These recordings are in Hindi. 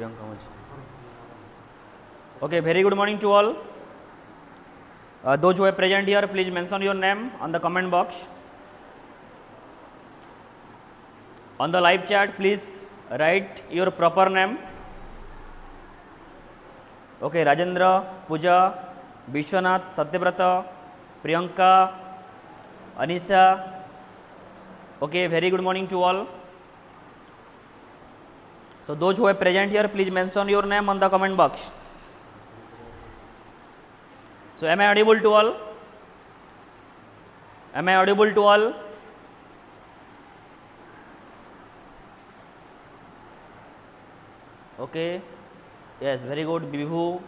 Okay, very good morning to all. Those who are present here, please mention your name on the comment box. On the live chat, please write your proper name. Okay, Rajendra, Pooja, Vishwanath, Satyabrata, Priyanka, Anisha. Okay, very good morning to all. So those who are present here, please mention your name on the comment box. So am I audible to all? Am I audible to all? Okay. Yes, very good. Bibhu,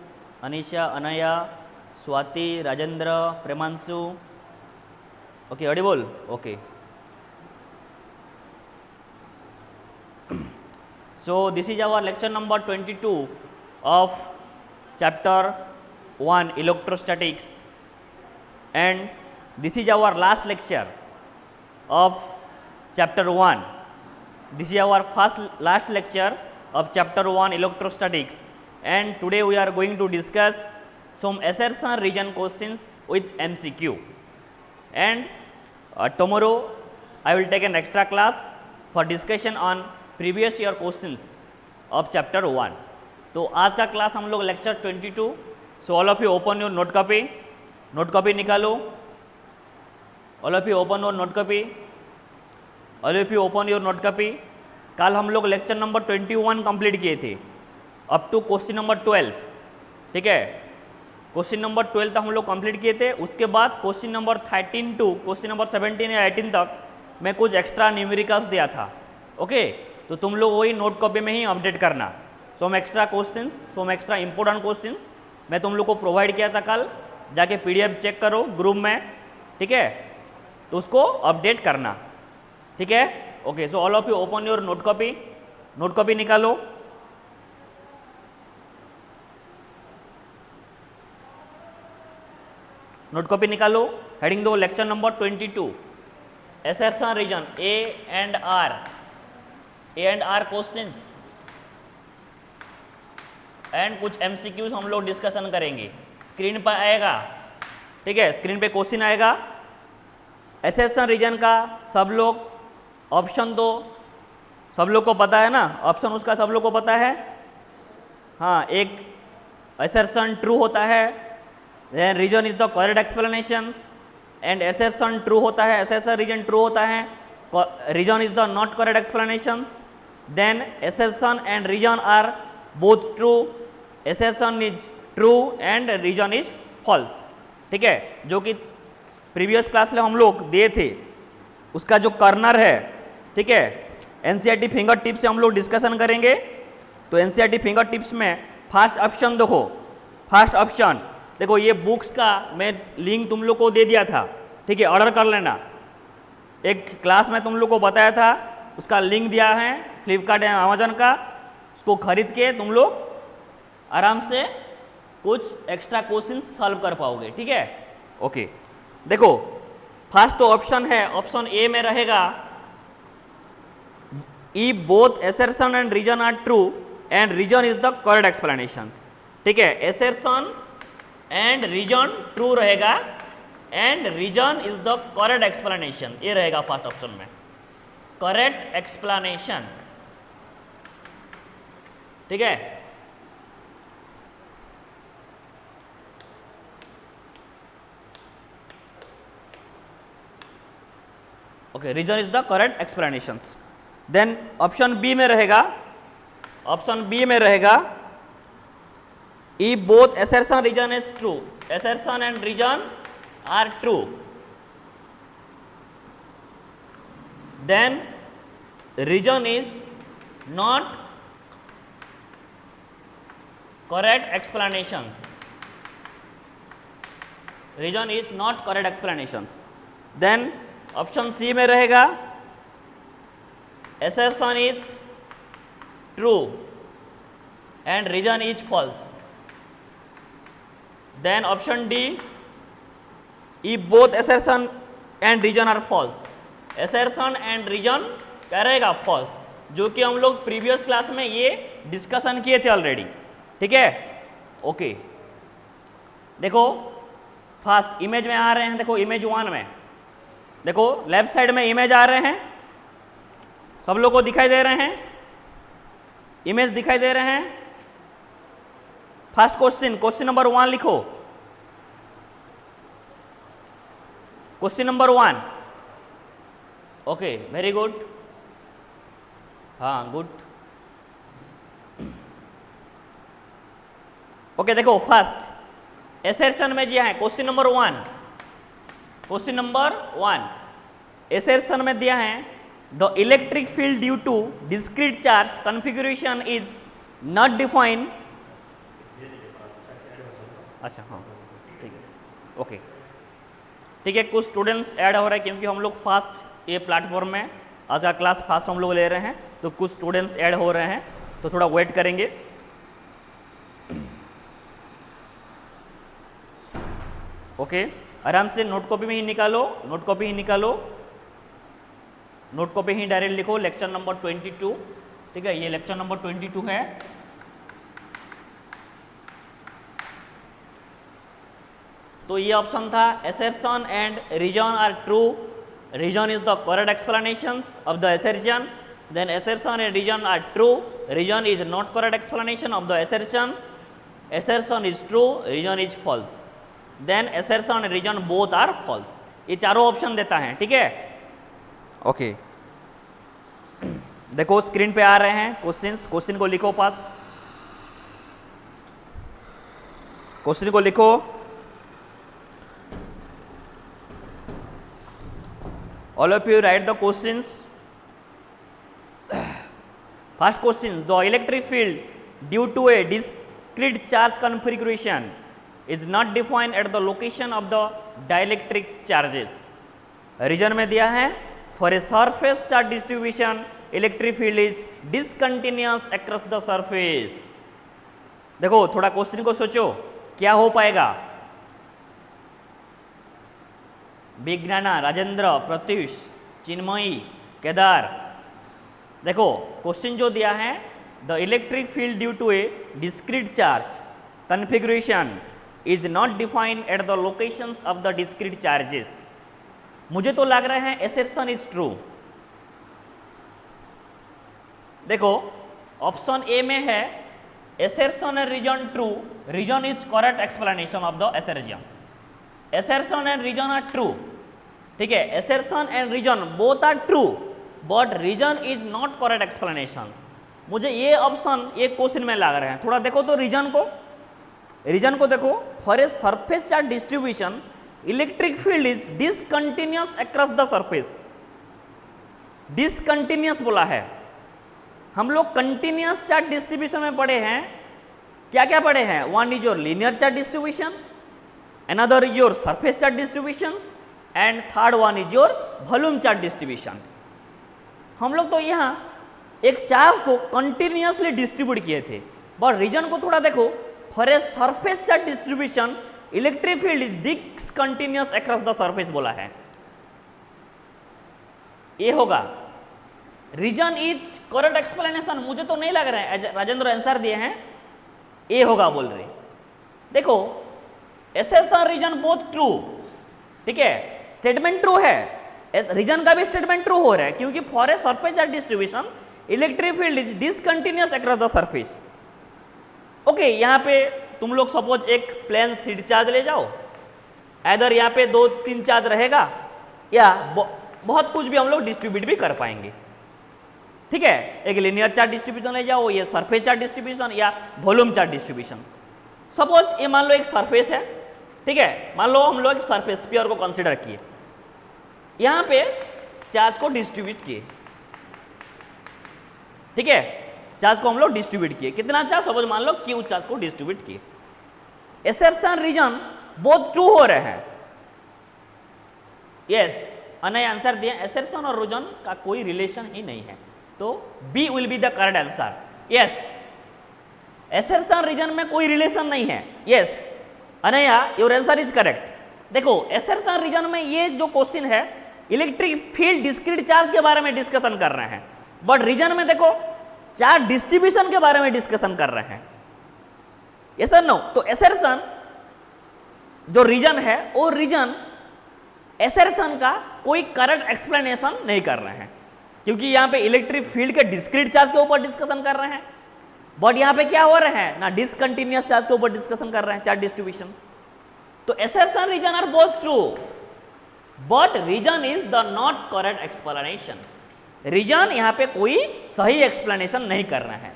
Anisha, Anaya, Swati, Rajendra, Premansu. Okay, audible? Okay. So this is our lecture number 22 of chapter 1 electrostatics, and this is our last lecture of chapter 1. This is our last lecture of chapter 1 electrostatics, and today we are going to discuss some assertion region questions with MCQ, and tomorrow I will take an extra class for discussion on previous year questions of chapter 1. तो आज का क्लास हम लोग lecture 22. So all of you open your note copy निकालो. All of you open your note copy. All of you open your note copy. कल हम लोग लेक्चर नंबर 21 कंप्लीट किए थे अप टू क्वेश्चन नंबर 12. ठीक है, क्वेश्चन नंबर 12 तक हम लोग कंप्लीट किए थे. उसके बाद question number 13 to question number 17 या 18 तक मैं कुछ एक्स्ट्रा न्यूमेरिकल्स दिया था. ओके, तो तुम लोग वही नोट कॉपी में ही अपडेट करना. Some extra questions, some extra important questions मैं तुम लोग को प्रोवाइड किया था कल. जाके पीडीएफ चेक करो ग्रुप में. ठीक है, तो उसको अपडेट करना. ठीक है, okay. So all of you open your note copy निकालो. नोट कॉपी निकालो. हेडिंग दो lecture number 22 assertion region A and R questions and कुछ MCQs हम लोग डिस्कशन करेंगे. स्क्रीन पर आएगा. ठीक है, स्क्रीन पे क्वेश्चन आएगा. assertion रीजन का सब लोग ऑप्शन तो सब लोग को पता है ना. ऑप्शन उसका सब लोग को पता है. हाँ, एक assertion ट्रू होता है, then reason is the correct explanations, and assertion true होता है, assertion रीजन ट्रू होता है, region is the not correct explanations, then assertion and region are both true, assertion is true and region is false. ठीक है, जो कि प्रीवियस क्लास में हम लोग दिए थे उसका जो कर्नर है. ठीक है, एनसीईआरटी फिंगर टिप से हम लोग डिस्कशन करेंगे. तो एनसीईआरटी फिंगर टिप्स में फर्स्ट ऑप्शन देखो. फर्स्ट ऑप्शन देखो, ये बुक्स का मैं लिंक तुम लोग को दे दिया था. ठीक है, ऑर्डर कर लेना. एक क्लास में तुम लोग को बताया था, उसका लिंक दिया है फ्लिपकार्ट या अमेजन का. उसको खरीद के तुम लोग आराम से कुछ एक्स्ट्रा क्वेश्चन सॉल्व कर पाओगे. ठीक है, ओके. देखो, फर्स्ट तो ऑप्शन है, ऑप्शन ए में रहेगा e both assertion and reason are true and reason is the correct explanations. ठीक है, assertion एंड रीजन ट्रू रहेगा and reason is the correct explanation. ये रहेगा फर्स्ट ऑप्शन में, करेक्ट एक्सप्लेनेशन. ठीक है, okay. Reason is the correct explanations. Then option B में रहेगा, ऑप्शन बी में रहेगा e both assertion reason is true, assertion and reason are true, then region is not correct explanations. Region is not correct explanations. Then option C में रहेगा assertion is true and region is false. Then option D, if both assertion and region are false, assertion and region क्या रहेगा फॉल्स, जो कि हम लोग प्रीवियस क्लास में ये डिस्कशन किए थे ऑलरेडी, ठीक है। ओके, देखो फास्ट इमेज में आ रहे हैं, देखो इमेज 1 में, देखो लेफ्ट साइड में इमेज आ रहे हैं, सब लोग को दिखाई दे रहे हैं, इमेज दिखाई दे रहे हैं। फर्स्ट क्वेश्चन, क्वेश्चन नंबर 1 लिखो, question number 1। Okay, very good, हाँ गुड। ओके, देखो फर्स्ट एसेर्शन में दिया है question number 1, question number 1 assertion में दिया है the electric field due to discrete charge configuration is not defined. अच्छा हाँ ठीक है, ओके ठीक है। कुछ स्टूडेंट्स ऐड हो रहे हैं क्योंकि हम लोग फास्ट ये प्लेटफॉर्म में आज का क्लास फास्ट हम लोग ले रहे हैं, तो कुछ स्टूडेंट्स ऐड हो रहे हैं, तो थोड़ा वेट करेंगे। ओके, आराम से नोट कॉपी में ही निकालो, नोट कॉपी ही निकालो, नोट कॉपी ही डायरेक्ट लिखो। लेक्चर नंबर 22, ठीक है, ये लेक्चर नंबर 22 है। तो ये ऑप्शन था assertion and reason are true, reason is the correct explanations of the assertion, then assertion and reason are true, reason is not correct explanation of the assertion, assertion is true, reason is false, then assertion and reason both are false। ये चारों ऑप्शन देता है, ठीक है। ओके, देखो स्क्रीन पे आ रहे हैं क्वेश्चंस, क्वेश्चन को लिखो फास्ट, क्वेश्चन को लिखो। All of you write the questions. First question, the electric field due to a discrete charge configuration is not defined at the location of the dielectric charges। Reason में दिया है for a surface charge distribution electric field is discontinuous across the surface। देखो थोड़ा क्वेश्चन को सोचो क्या हो पाएगा। विज्ञाना, राजेंद्र, प्रत्युष, चिन्मयी, केदार, देखो क्वेश्चन जो दिया है the electric field due to a discrete charge configuration is not defined at the locations of the discrete charges. मुझे तो लग रहा है एसेर्शन इज ट्रू। देखो ऑप्शन ए में है assertion and reason true, reason is correct explanation of the assertion, assertion and reason are true, ठीक है। assertion and reason both are true but reason is not correct explanations। मुझे ये ऑप्शन ये क्वेश्चन में लग रहे हैं। थोड़ा देखो तो रीजन को देखो, for a surface charge distribution electric field is discontinuous across the surface. Discontinuous बोला है, हम लोग कंटिन्यूअस चार्ज डिस्ट्रीब्यूशन में पढ़े हैं, क्या क्या पढ़े हैं। One is your linear charge distribution, another is your surface charge distributions and third one is your volume charge distribution। हम लोग तो यहाँ एक चार्ज को कंटिन्यूअसली डिस्ट्रीब्यूट किए थे, बट रीजन को थोड़ा देखो, for a surface charge distribution electric field is discontinuous across the surface बोला है। ये होगा रीजन इज करेक्ट एक्सप्लेनेशन। मुझे तो नहीं लग रहा है, राजेंद्र आंसर दिए हैं ये होगा बोल रहे। देखो assertion रीजन बोथ ट्रू, ठीक है, स्टेटमेंट ट्रू है, रीजन का भी स्टेटमेंट ट्रू हो रहा है क्योंकि for a surface charge distribution electric field is discontinuous across the surface. Okay, यहाँ पे तुम लोग सपोज एक प्लेन सीड चार्ज ले जाओ, इधर यहाँ पे 2-3 चार्ज रहेगा या बहुत कुछ भी हम लोग डिस्ट्रीब्यूट भी कर पाएंगे, ठीक है। एक लीनियर चार्ज डिस्ट्रीब्यूशन ले जाओ, ये सरफेस चार्ज डिस्ट्रीब्यूशन या वॉल्यूम चार्ज डिस्ट्रीब्यूशन। सपोज ये मान लो एक सरफेस है, ठीक है, मान लो हम लोग एक सरफेस स्फीयर को कंसीडर किए, यहाँ पे चार्ज को डिस्ट्रीब्यूट किए, ठीक है, चार्ज को हम लोग डिस्ट्रीब्यूट किए, कितना चार्ज, सपोज मान लो क्यू चार्ज को डिस्ट्रीब्यूट किए। एसेर्शन रीजन बोथ ट्रू हो रहे हैं, यस, अनय आंसर दिए। एसेर्शन और रीजन का कोई रिलेशन ही नहीं है, तो B will be the correct answer. Yes, assertion reason में कोई रिलेशन नहीं है। यस अनया, योर आंसर इज करेक्ट। देखो एसेर्शन रीजन में ये जो क्वेश्चन है इलेक्ट्रिक फील्ड डिस्क्रीट चार्ज के बारे में डिस्कशन कर रहे हैं, बट रीजन में देखो चार्ज डिस्ट्रीब्यूशन के बारे में डिस्कशन कर रहे हैं, यस और नो। तो एसर्शन जो रीजन है वो रीजन एसर्शन का कोई करंट एक्सप्लेनेशन नहीं कर रहे हैं, क्योंकि यहाँ पे इलेक्ट्रिक फील्ड के डिस्क्रीट चार्ज के ऊपर डिस्कशन कर रहे हैं, बट यहाँ पे क्या हो रहा है ना, डिसकंटिन्यूअस चार्ज के ऊपर डिस्कशन कर रहे हैं, चार्ज डिस्ट्रीब्यूशन। तो assertion reason are both true, but reason is the not correct explanation. Reason यहाँ पे कोई सही एक्सप्लेनेशन नहीं कर रहे हैं।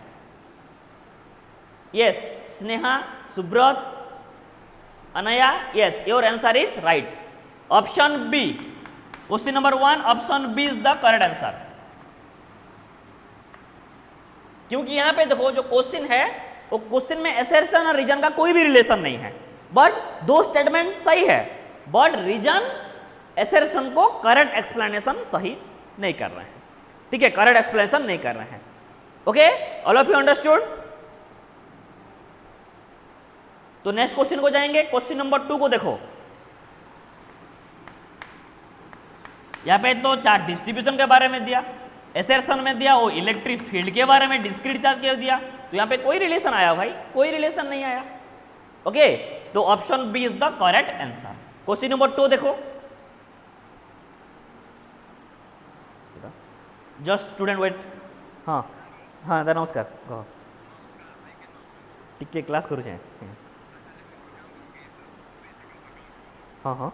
Yes Sneha, Subrata, Anaya, yes your answer is right, option B, question number 1 option B is the correct answer. क्योंकि यहां पे देखो जो क्वेश्चन है वो क्वेश्चन में एसर्शन और रीजन का कोई भी रिलेशन नहीं है, बट दो स्टेटमेंट सही है, बट रीजन एसर्शन को करेक्ट एक्सप्लेनेशन सही नहीं कर रहे हैं, ठीक है, करेक्ट एक्सप्लेनेशन नहीं कर रहे हैं। Okay, all of you understood. तो नेक्स्ट क्वेश्चन को जाएंगे, क्वेश्चन नंबर 2 को देखो। यहां पे तो चार्ज डिस्ट्रीब्यूशन के बारे में दिया, एसर्शन में दिया वो इलेक्ट्रिक फील्ड के बारे में डिस्क्रीट चार्ज के दिया, तो यहाँ पे कोई रिलेशन आया भाई, कोई रिलेशन नहीं आया। ओके, तो option B is the correct answer. Question number 2 देखो, जस्ट स्टूडेंट वेट, हाँ हाँ दा नमस्कार, कह टिके क्लास करू छे, हाँ हाँ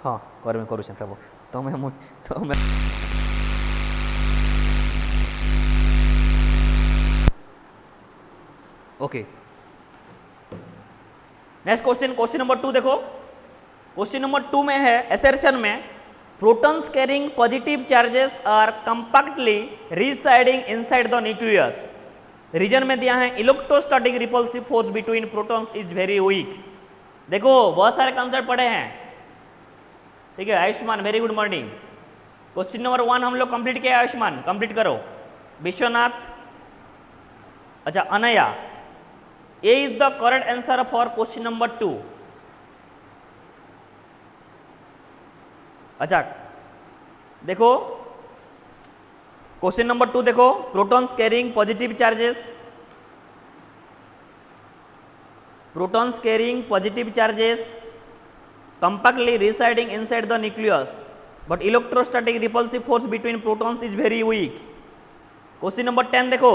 हाँ करमे करू छे, तब तमे okay. Next question, question number 2 देखो। क्वेश्चन नंबर 2 में है एसर्शन में protons carrying positive charges are compactly residing inside the nucleus. Reason में दिया है electrostatic repulsive force between protons is very weak. देखो बहुत सारे कंसेप्ट पढ़े हैं, ठीक है। Ayushman very good morning. Question number 1 हम लोग कंप्लीट किया, आयुष्मान कंप्लीट करो। विश्वनाथ, अच्छा Anaya, A is the correct answer for question number 2। अच्छा देखो क्वेश्चन नंबर 2 देखो, protons carrying positive charges, protons carrying positive charges compactly residing inside the nucleus but electrostatic repulsive force between protons is very weak। Question number 10 देखो,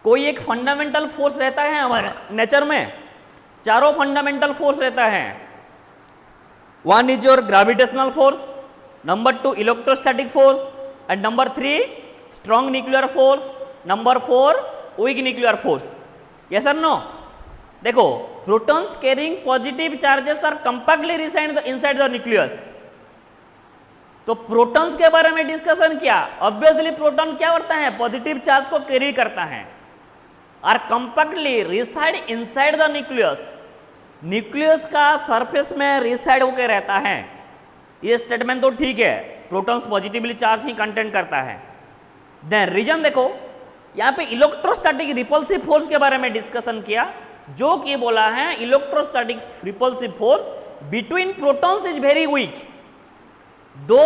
कोई एक फंडामेंटल फोर्स रहता है हमारे नेचर में, चारों फंडामेंटल फोर्स रहता है। 1 is your gravitational force, number 2 electrostatic force and number 3 strong nuclear force, number 4 weak nuclear force. Yes और नो? देखो protons carrying positive charges are compactly reside inside the nucleus. तो प्रोटॉन्स के बारे में डिस्कशन किया, ऑब्वियसली प्रोटॉन क्या करता है, पॉजिटिव चार्ज को कैरी करता है, are compactly reside inside the nucleus, nucleus का सरफेस में रिसाइड होकर रहता है। ये स्टेटमेंट तो ठीक है, प्रोटॉन्स पॉजिटिवली चार्ज ही कंटेंट करता है। देन रीजन देखो, यहाँ पे इलेक्ट्रोस्टैटिक रिपल्सिव फोर्स के बारे में डिस्कशन किया, जो कि बोला है electrostatic repulsive force between protons is very week. दो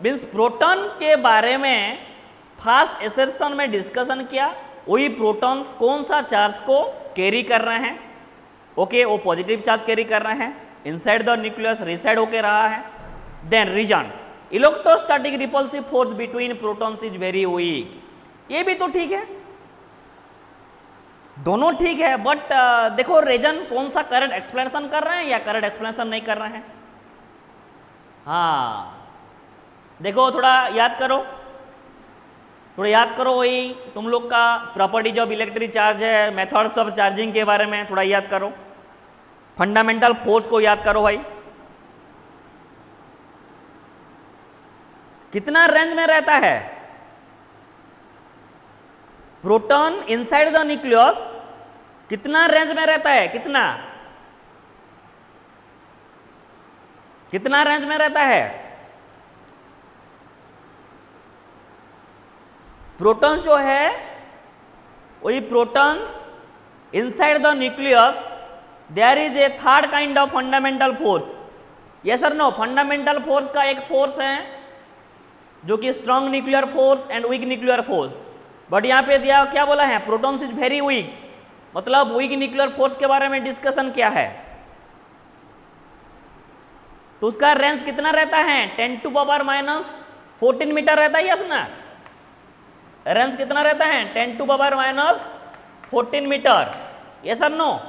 मीन्स प्रोटॉन के बारे में फास्ट एसर्शन में डिस्कशन किया, वही प्रोटॉन्स कौन सा चार्ज को कैरी कर रहे हैं, ओके वो पॉजिटिव चार्ज कैरी कर रहे हैं, इनसाइड द न्यूक्लियस रिसाइड होके रहा है। Then reason electrostatic repulsive force between protons is very weak, ये भी तो ठीक है, दोनों ठीक है, बट देखो रीजन कौन सा करेक्ट एक्सप्लेनेशन कर रहे हैं या करेक्ट एक्सप्लेनेशन नहीं कर रहे हैं। हाँ देखो थोड़ा याद करो, थोड़ा याद करो, वही तुम लोग का प्रॉपर्टीज ऑफ इलेक्ट्रिक चार्ज है, मेथड्स ऑफ चार्जिंग के बारे में थोड़ा याद करो, फंडामेंटल फोर्स को याद करो भाई। कितना रेंज में रहता है प्रोटॉन इनसाइड द न्यूक्लियस, कितना रेंज में रहता है, कितना कितना रेंज में रहता है प्रोटॉन्स जो है, वही protons inside the nucleus there is a third kind of fundamental force, yes और नो? फंडामेंटल फोर्स का एक फोर्स है जो कि strong nuclear force and weak nuclear force, but यहाँ पे दिया क्या बोला है? प्रोटॉन्स इज वेरी वीक, मतलब वीक न्यूक्लियर फोर्स के बारे में डिस्कशन क्या है। तो उसका रेंज कितना रहता है? 10⁻⁻14 मीटर रहता है, यस ना? रेंज कितना रहता है? 10⁻⁻14 मीटर, यस और नो?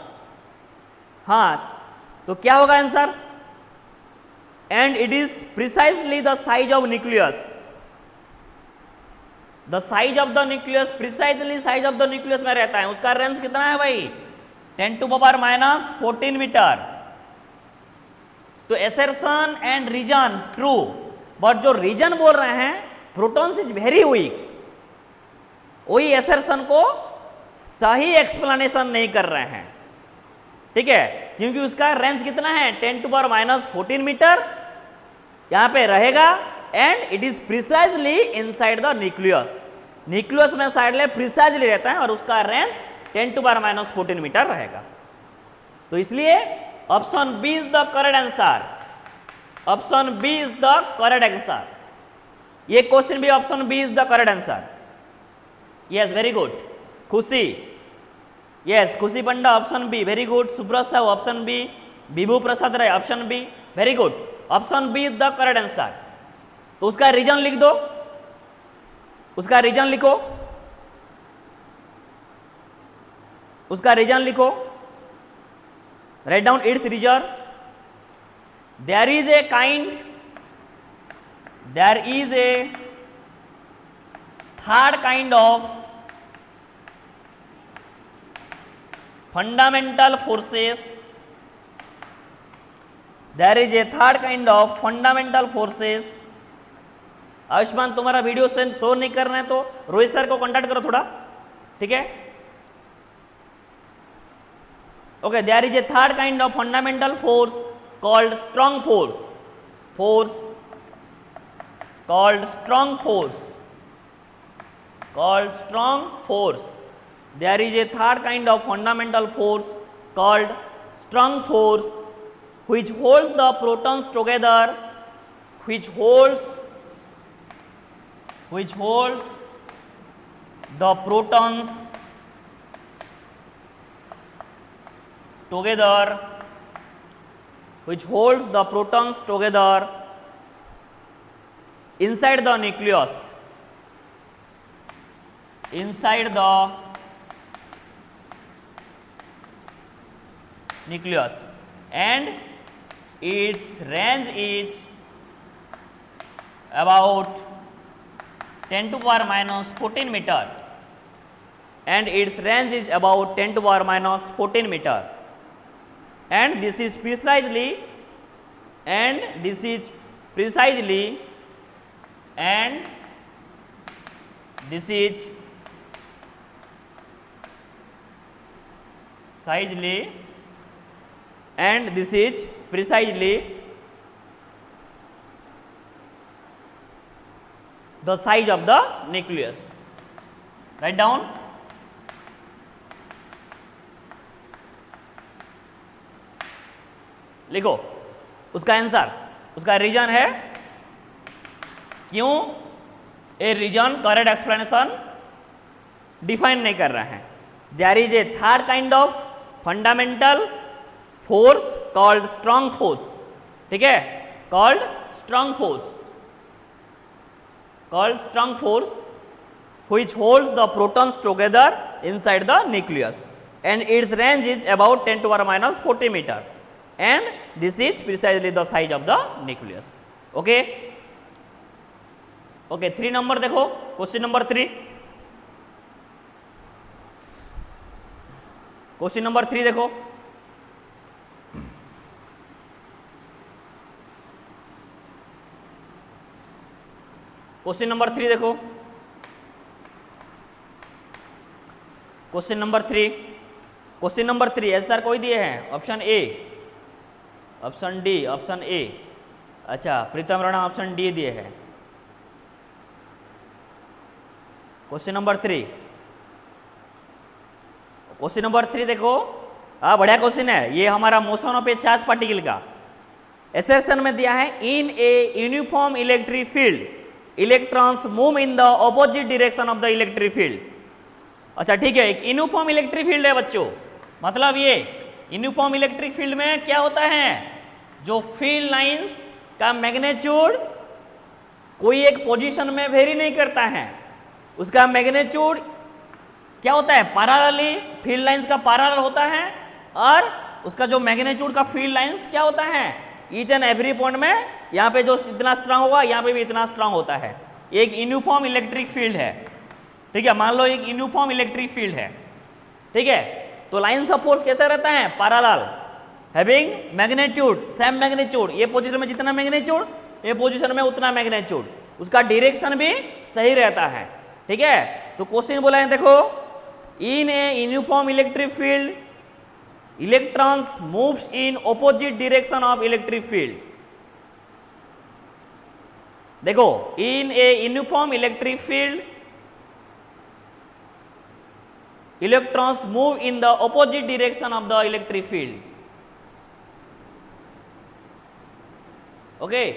हाँ, तो क्या होगा answer? And it is precisely the size of nucleus, the size of the nucleus, precisely size of the nucleus में रहता है। उसका रेंज कितना है भाई? 10⁻⁻14 मीटर। तो assertion and reason true, but जो रीजन बोल रहे हैं प्रोटॉन्स इज वेरी वीक, वही एसर्शन को सही एक्सप्लेनेशन नहीं कर रहे हैं, ठीक है, क्योंकि उसका रेंज कितना है? 10⁻⁻14 मीटर यहां पे रहेगा, and it is precisely inside the nucleus, nucleus में साइड ले प्रिसाइजली रहता है, और उसका रेंज 10⁻⁻14 मीटर रहेगा। तो इसलिए option B is the correct answer, option B is the correct answer. ये क्वेश्चन भी option B is the correct answer. Yes, very good. Khushi, yes, Khushi Panda option B, very good. Subrata Sahu option B, Vibhu Prasad Rai option B, very good. Option B is the correct answer. तो उसका रीजन लिख दो, उसका रीजन लिखो, उसका रीजन लिखो, write down its reason. There is a kind, there is a third kind of fundamental forces, there is a third kind of fundamental forces. Ayushman, तुम्हारा वीडियो सेंड शो नहीं कर रहे हैं तो रोहित सर को कांटेक्ट करो थोड़ा, ठीक है? Okay, there is a third kind of fundamental force called strong force, force called strong force, called strong force. There is a third kind of fundamental force called strong force which holds the protons together, which holds the protons together, which holds the protons together inside the nucleus, inside the nucleus, and its range is about 10⁻⁻14 meter, and its range is about 10⁻⁻14 meter, and this is precisely, and this is precisely, and this is precisely, and this is precisely the size of the nucleus. Write down. लिखो उसका आंसर, उसका रीजन है क्यों A reason correct explanation define नहीं कर रहा है। There is a third kind of fundamental force called strong force, ठीक है, called strong force, called strong force which holds the protons together inside the nucleus, and its range is about 10⁻⁻40 meter, and this is precisely the size of the nucleus. Okay, okay, 3 number देखो, क्वेश्चन नंबर 3, क्वेश्चन नंबर 3 देखो, क्वेश्चन नंबर 3 देखो, question number 3, question number 3 answer कोई दिए हैं? Option A, option D, option A, अच्छा प्रीतम राणा ऑप्शन डी दिए हैं। क्वेश्चन नंबर 3, क्वेश्चन नंबर 3 देखो, हाँ बढ़िया क्वेश्चन है ये, हमारा motion of a charge particle का, एसर्शन में दिया है in a uniform electric field electrons move in the opposite direction of the electric field. अच्छा ठीक है, एक यूनिफॉर्म इलेक्ट्रिक फील्ड है बच्चों, मतलब ये यूनिफॉर्म इलेक्ट्रिक फील्ड में क्या होता है, जो फील्ड लाइंस का मैग्नीट्यूड कोई एक पोजीशन में वेरी नहीं करता है, उसका मैग्नीट्यूड क्या होता है, पैरेलली फील्ड लाइंस का पैरेलल होता है, और उसका जो मैग्नीट्यूड का फील्ड लाइंस क्या होता है, ईच एंड एवरी पॉइंट में यहाँ पे जो इतना स्ट्रांग होगा यहाँ पे भी इतना स्ट्रांग होता है। एक यूनिफॉर्म इलेक्ट्रिक फील्ड है, ठीक है, मान लो एक यूनिफॉर्म इलेक्ट्रिक फील्ड है, ठीक है, तो लाइंस ऑफ फोर्स कैसा रहता है, parallel, having magnitude same magnitude, ये पोजीशन में जितना मैग्नीट्यूड ये पोजीशन में उतना मैग्नीट्यूड, उसका डायरेक्शन भी सही रहता है, ठीक है। तो क्वेश्चन बोला है देखो, in a uniform electric field electrons moves in opposite direction of electric field. देखो in a uniform electric field electrons move in the opposite direction of the electric field. Okay,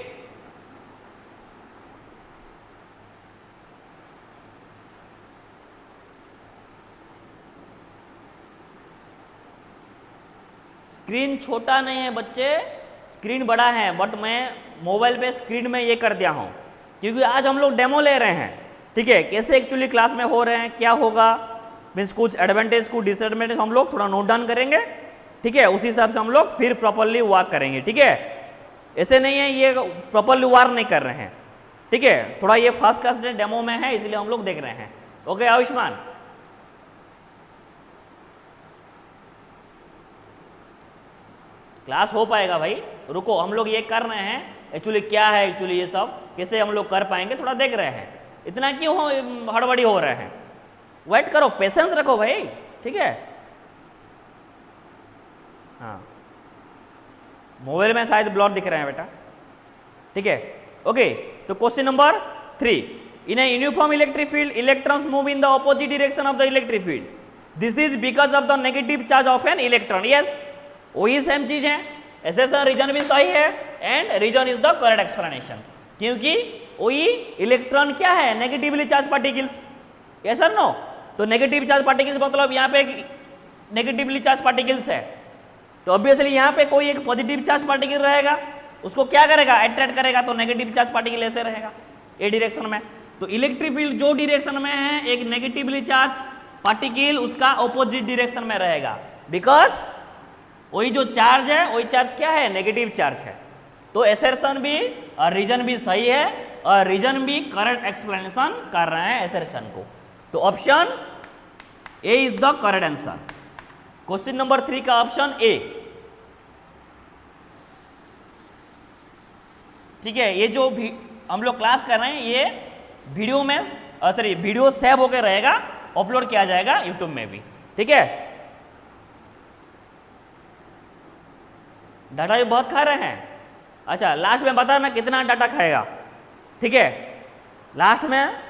screen छोटा नहीं है बच्चे, स्क्रीन बड़ा है, बट मैं मोबाइल पे स्क्रीन में ये कर दिया हूँ क्योंकि आज हम लोग डेमो ले रहे हैं, ठीक है, कैसे एक्चुअली क्लास में हो रहे हैं, क्या होगा, मीन्स कुछ एडवांटेज कुछ डिसएडवांटेज हम लोग थोड़ा नोट डाउन करेंगे, ठीक है, उसी हिसाब से हम लोग फिर प्रॉपरली वर्क करेंगे, ठीक है। ऐसे नहीं है ये प्रॉपरली वर्क नहीं कर रहे हैं, ठीक है, थोड़ा ये फर्स्ट क्लास डेमो में है इसलिए हम लोग देख रहे हैं। ओके आयुष्मान, क्लास हो पाएगा भाई, रुको, हम लोग ये कर रहे हैं एक्चुअली क्या है, एक्चुअली ये सब कैसे हम लोग कर पाएंगे थोड़ा देख रहे हैं, इतना क्यों हड़बड़ी हो रहे हैं, वेट करो, पेशेंस रखो भाई, ठीक है। हाँ, मोबाइल में शायद ब्लर दिख रहे हैं बेटा, ठीक है। ओके, तो question number 3, in a uniform electric field electrons move in the opposite direction of the electric field, this is because of the negative charge of an electron. Yes, वही सेम चीज है, एसर्शन रीजन भी सही है and reason is the correct explanation, क्योंकि वही इलेक्ट्रॉन क्या है, नेगेटिवली चार्ज पार्टिकल्स, यस और नो। तो नेगेटिव चार्ज पार्टिकल्स मतलब यहाँ पे नेगेटिवली चार्ज पार्टिकल्स है, तो ऑब्वियसली यहाँ पे कोई एक पॉजिटिव चार्ज पार्टिकल रहेगा, उसको क्या करेगा, अट्रैक्ट करेगा, तो नेगेटिव चार्ज पार्टिकल ऐसे रहेगा ए डायरेक्शन में। तो इलेक्ट्रिक फील्ड जो डायरेक्शन में है एक नेगेटिवली चार्ज पार्टिकल उसका ऑपोजिट डायरेक्शन में रहेगा, बिकॉज वही जो चार्ज है वही चार्ज क्या है, नेगेटिव चार्ज है। तो एसर्शन भी और रीजन भी सही है और रीजन भी करेक्ट एक्सप्लेनेशन कर रहे हैं एसर्शन को, तो option A is the correct answer. Question number 3 का ऑप्शन ए, ठीक है। ये जो भी हम लोग क्लास कर रहे हैं ये वीडियो में सॉरी वीडियो सेव होकर रहेगा, अपलोड किया जाएगा यूट्यूब में भी, ठीक है। डाटा भी बहुत खा रहे हैं, अच्छा लास्ट में बताना कितना डाटा खाएगा, ठीक है, लास्ट में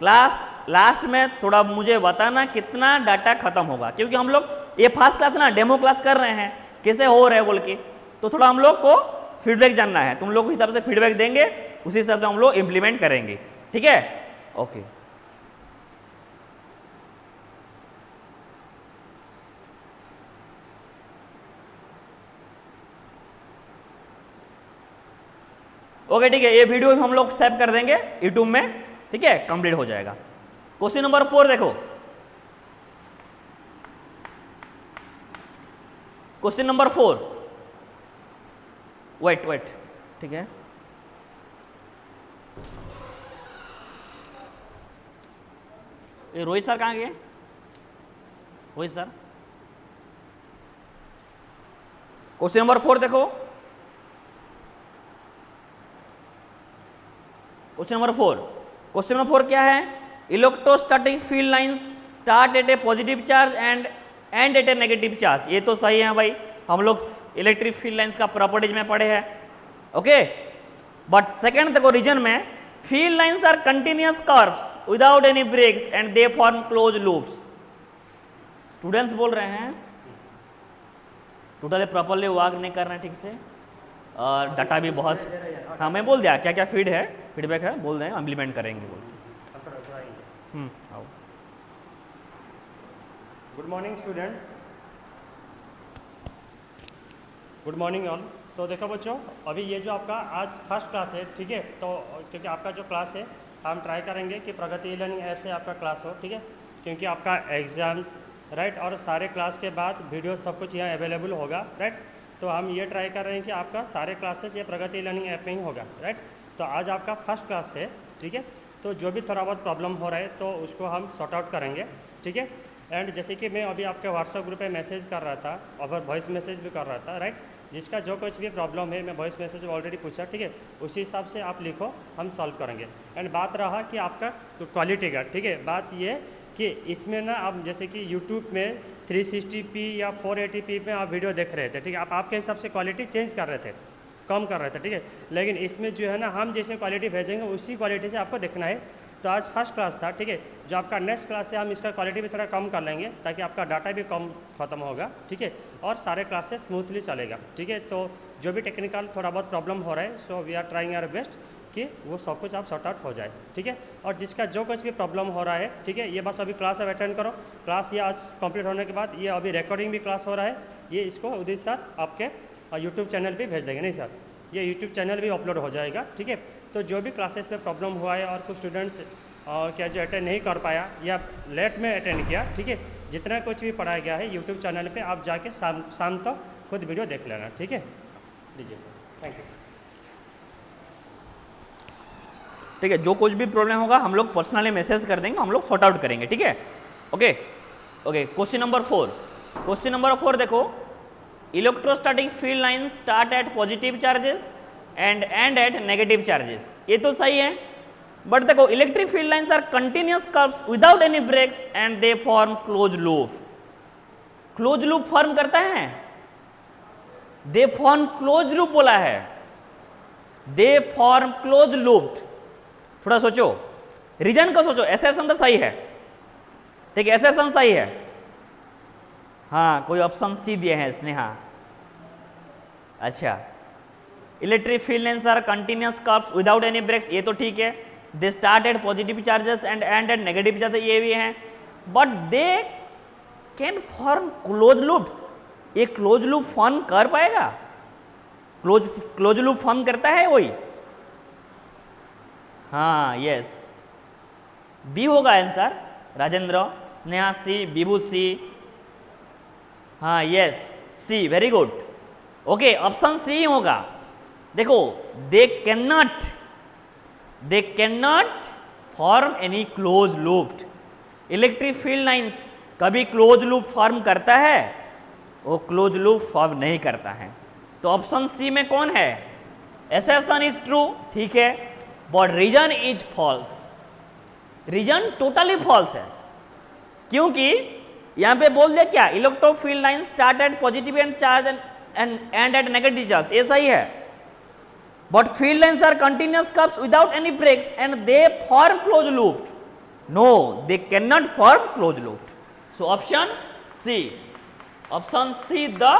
लास्ट में थोड़ा मुझे बताना कितना डाटा खत्म होगा, क्योंकि हम लोग ये फर्स्ट क्लास ना डेमो क्लास कर रहे हैं कैसे हो रहे हैं बोल के, तो थोड़ा हम लोग को फीडबैक जानना है, तुम लोग के हिसाब से फीडबैक देंगे उसी हिसाब से हम लोग इम्प्लीमेंट करेंगे, ठीक है। ओके, ओके ठीक है, ये वीडियो हम लोग सेव कर देंगे यूट्यूब में, ठीक है, कंप्लीट हो जाएगा। क्वेश्चन नंबर 4 देखो, क्वेश्चन नंबर 4, वेट, ठीक है, ये रोहित सर कहाँ गए, रोहित सर। क्वेश्चन नंबर 4 देखो, क्वेश्चन नंबर 4, क्वेश्चन नंबर 4 क्या है, electrostatic field lines start at a positive charge and at a negative charge. ये तो सही है भाई, हम लोग इलेक्ट्रिक फील्ड लाइंस का प्रॉपर्टीज में पढ़े हैं, ओके। बट सेकंड देखो रीजन में, field lines are continuous curves without any breaks and they form close loops. Students बोल रहे हैं टोटली प्रॉपरली वर्क नहीं कर रहे हैं ठीक से, और डाटा भी बहुत, हाँ मैं बोल दिया क्या क्या फीड है, फीडबैक है, बोल दें इम्प्लीमेंट करेंगे बोल। आओ। Good morning students, good morning all. तो देखो बच्चों, अभी ये जो आपका आज फर्स्ट क्लास है, ठीक है, तो क्योंकि आपका जो क्लास है हम ट्राई करेंगे कि प्रगति लर्निंग ऐप से आपका क्लास हो, ठीक है, क्योंकि आपका एग्ज़ाम्स राइट और सारे क्लास के बाद वीडियो सब कुछ यहाँ अवेलेबल होगा, राइट। तो हम ये ट्राई कर रहे हैं कि आपका सारे क्लासेस ये प्रगति लर्निंग ऐप में ही होगा, राइट। तो आज आपका फर्स्ट क्लास है, ठीक है, तो जो भी थोड़ा बहुत प्रॉब्लम हो रहा है तो उसको हम सॉर्ट आउट करेंगे, ठीक है। एंड जैसे कि मैं अभी आपके व्हाट्सएप ग्रुप पे मैसेज कर रहा था और वॉइस मैसेज भी कर रहा था, राइट। जिसका जो कुछ भी प्रॉब्लम है मैं वॉइस मैसेज ऑलरेडी पूछा, ठीक है, उसी हिसाब से आप लिखो, हम सॉल्व करेंगे। एंड बात रहा कि आपका क्वालिटी का, ठीक है, बात ये कि इसमें ना आप जैसे कि यूट्यूब में 360p या 480p में आप वीडियो देख रहे थे, ठीक है, आप आपके हिसाब से क्वालिटी चेंज कर रहे थे, कम कर रहे थे, ठीक है, लेकिन इसमें जो है ना हम जैसे क्वालिटी भेजेंगे उसी क्वालिटी से आपको देखना है। तो आज फर्स्ट क्लास था, ठीक है, जो आपका नेक्स्ट क्लास है हम इसका क्वालिटी भी थोड़ा कम कर लेंगे ताकि आपका डाटा भी कम खत्म होगा, ठीक है, और सारे क्लासेस स्मूथली चलेगा, ठीक है। तो जो भी टेक्निकल थोड़ा बहुत प्रॉब्लम हो रहा है, so we are trying our best कि वो सब कुछ आप सॉर्ट आउट हो जाए, ठीक है। और जिसका जो कुछ भी प्रॉब्लम हो रहा है, ठीक है, ये बस अभी क्लास अब अटेंड करो। क्लास ये आज कंप्लीट होने के बाद ये अभी रिकॉर्डिंग भी क्लास हो रहा है, ये इसको उदित सर आपके यूट्यूब चैनल पे भेज देंगे, नहीं सर, ये यूट्यूब चैनल भी अपलोड हो जाएगा, ठीक है। तो जो भी क्लासेस में प्रॉब्लम हुआ है और कुछ स्टूडेंट्स क्या जो अटेंड नहीं कर पाया या लेट में अटेंड किया, ठीक है, जितना कुछ भी पढ़ाया गया है यूट्यूब चैनल पे आप जाके शाम तक खुद वीडियो देख लेना, ठीक है। लीजिए सर, थैंक यू। ठीक है, जो कुछ भी प्रॉब्लम होगा हम लोग पर्सनली मैसेज कर देंगे, हम लोग सॉर्ट आउट करेंगे, ठीक है। Okay okay, question number 4। Question number 4 देखो, electrostatic field lines start at positive charges and end at negative charges, ये तो सही है, बट देखो electric field lines are continuous curves without any breaks and they form close loop. Close loop form करता है, दे फॉर्म क्लोज लूप बोला है, दे फॉर्म क्लोज लूप। थोड़ा सोचो, रीजन को सोचो, एसेसन तो सही है, ठीक है, एसेसन सही है, हाँ कोई ऑप्शन सी दिए हैं स्नेहा, अच्छा, electric field lines are continuous curves without any breaks, ये तो ठीक है, they start at positive charges and end at negative charges, ये भी हैं, but they can form close loops, ये क्लोज लूप फॉर्म कर पाएगा? क्लोज लूप फॉर्म करता है वही, हाँ यस, बी होगा answer, Rajendra, Sneha C, Vibhu C, हाँ yes C, very good, okay option C होगा। देखो they can not form any close loop, electric field lines कभी क्लोज लूप फॉर्म करता है? वो क्लोज लूप फॉर्म नहीं करता है, तो ऑप्शन सी में कौन है? एसेसन इज ट्रू, ठीक है, but reason is false, reason totally false है, क्योंकि यहां पे बोल दिया क्या, electro field line start at positive and charge and at negative charge, ये सही है, but field lines are continuous curves without any breaks and they form close loop, no they can not form close loop, so option C, option C the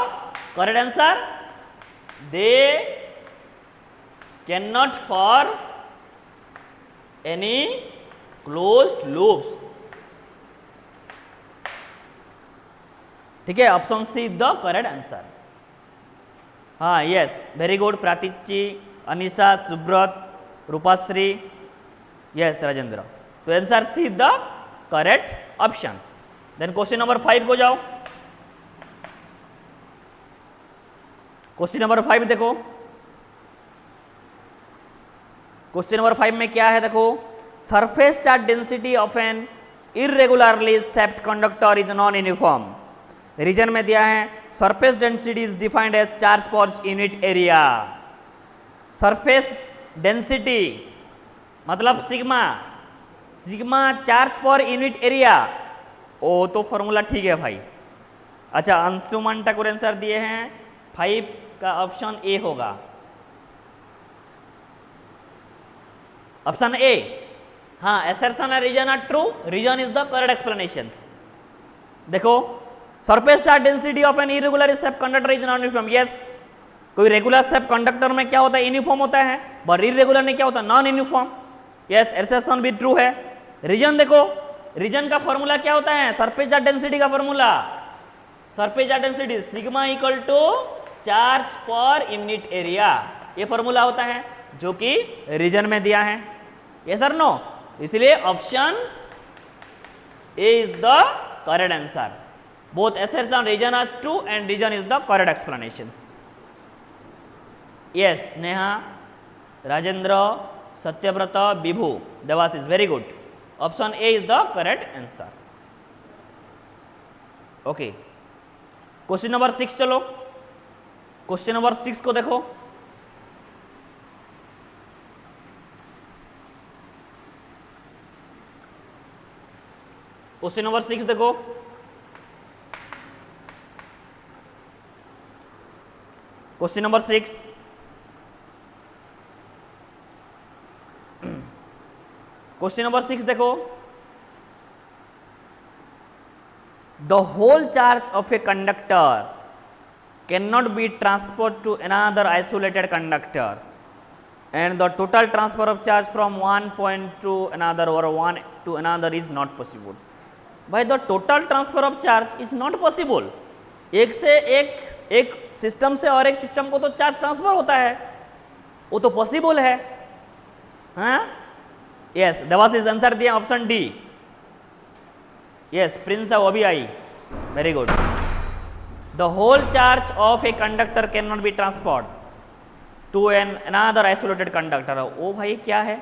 correct answer, they can not form any closed loops, ठीक है, option C the correct answer, हाँ yes, very good, Pratichi, Anisha, Subrata, Rupashree, yes Rajendra, तो answer C the correct option. Then question number 5 को जाओ, क्वेश्चन नंबर 5 देखो, क्वेश्चन नंबर 5 में क्या है देखो, surface charge density of an irregularly shaped conductor is non uniform, reason में दिया है surface density is defined as charge per unit area, surface density मतलब sigma, sigma charge per unit area, ओ तो फॉर्मूला ठीक है भाई, अच्छा अंशुमन ठाकुर आंसर दिए हैं, 5 का ऑप्शन ए होगा, ऑप्शन ए, हाँ assertion and reason are true, reason is the correct explanations। देखो surface charge density of an irregular shape conductor is non-uniform, yes, कोई रेगुलर शेप कंडक्टर में क्या होता है, यूनिफॉर्म होता है, पर इरेगुलर में क्या होता है, नॉन यूनिफॉर्म। यस, एसेशन भी ट्रू है। रीजन देखो, रीजन का फॉर्मूला क्या होता है, सरफेस चार्ज डेंसिटी का formula, surface charge density sigma equal to charge per unit area, ये फॉर्मूला होता है जो कि रीजन में दिया है। यस और नो, इसलिए option A is the correct answer. Both assertion region as true and region is the correct explanations. Yes, Neha, Rajendra, Satyavrata, Vibhu, Devasis, very good. Option A is the correct answer. Okay. Question number 6 चलो, क्वेश्चन नंबर 6 को देखो। क्वेश्चन नंबर 6 देखो, क्वेश्चन नंबर 6, क्वेश्चन नंबर 6 देखो, the whole charge of a conductor can not be transferred to another isolated conductor and the total transfer of charge from one point to another और one to another is not possible. भाई the total transfer of charge is not possible. एक से एक सिस्टम से और एक सिस्टम को तो चार्ज ट्रांसफर होता है, वो तो पॉसिबल है। हाँ, यस, देवाशीष आंसर दिया ऑप्शन डी। यस, प्रिंस वो भी आई, very good. The whole charge of a conductor can not be transferred to an another isolated conductor. ओ भाई क्या है,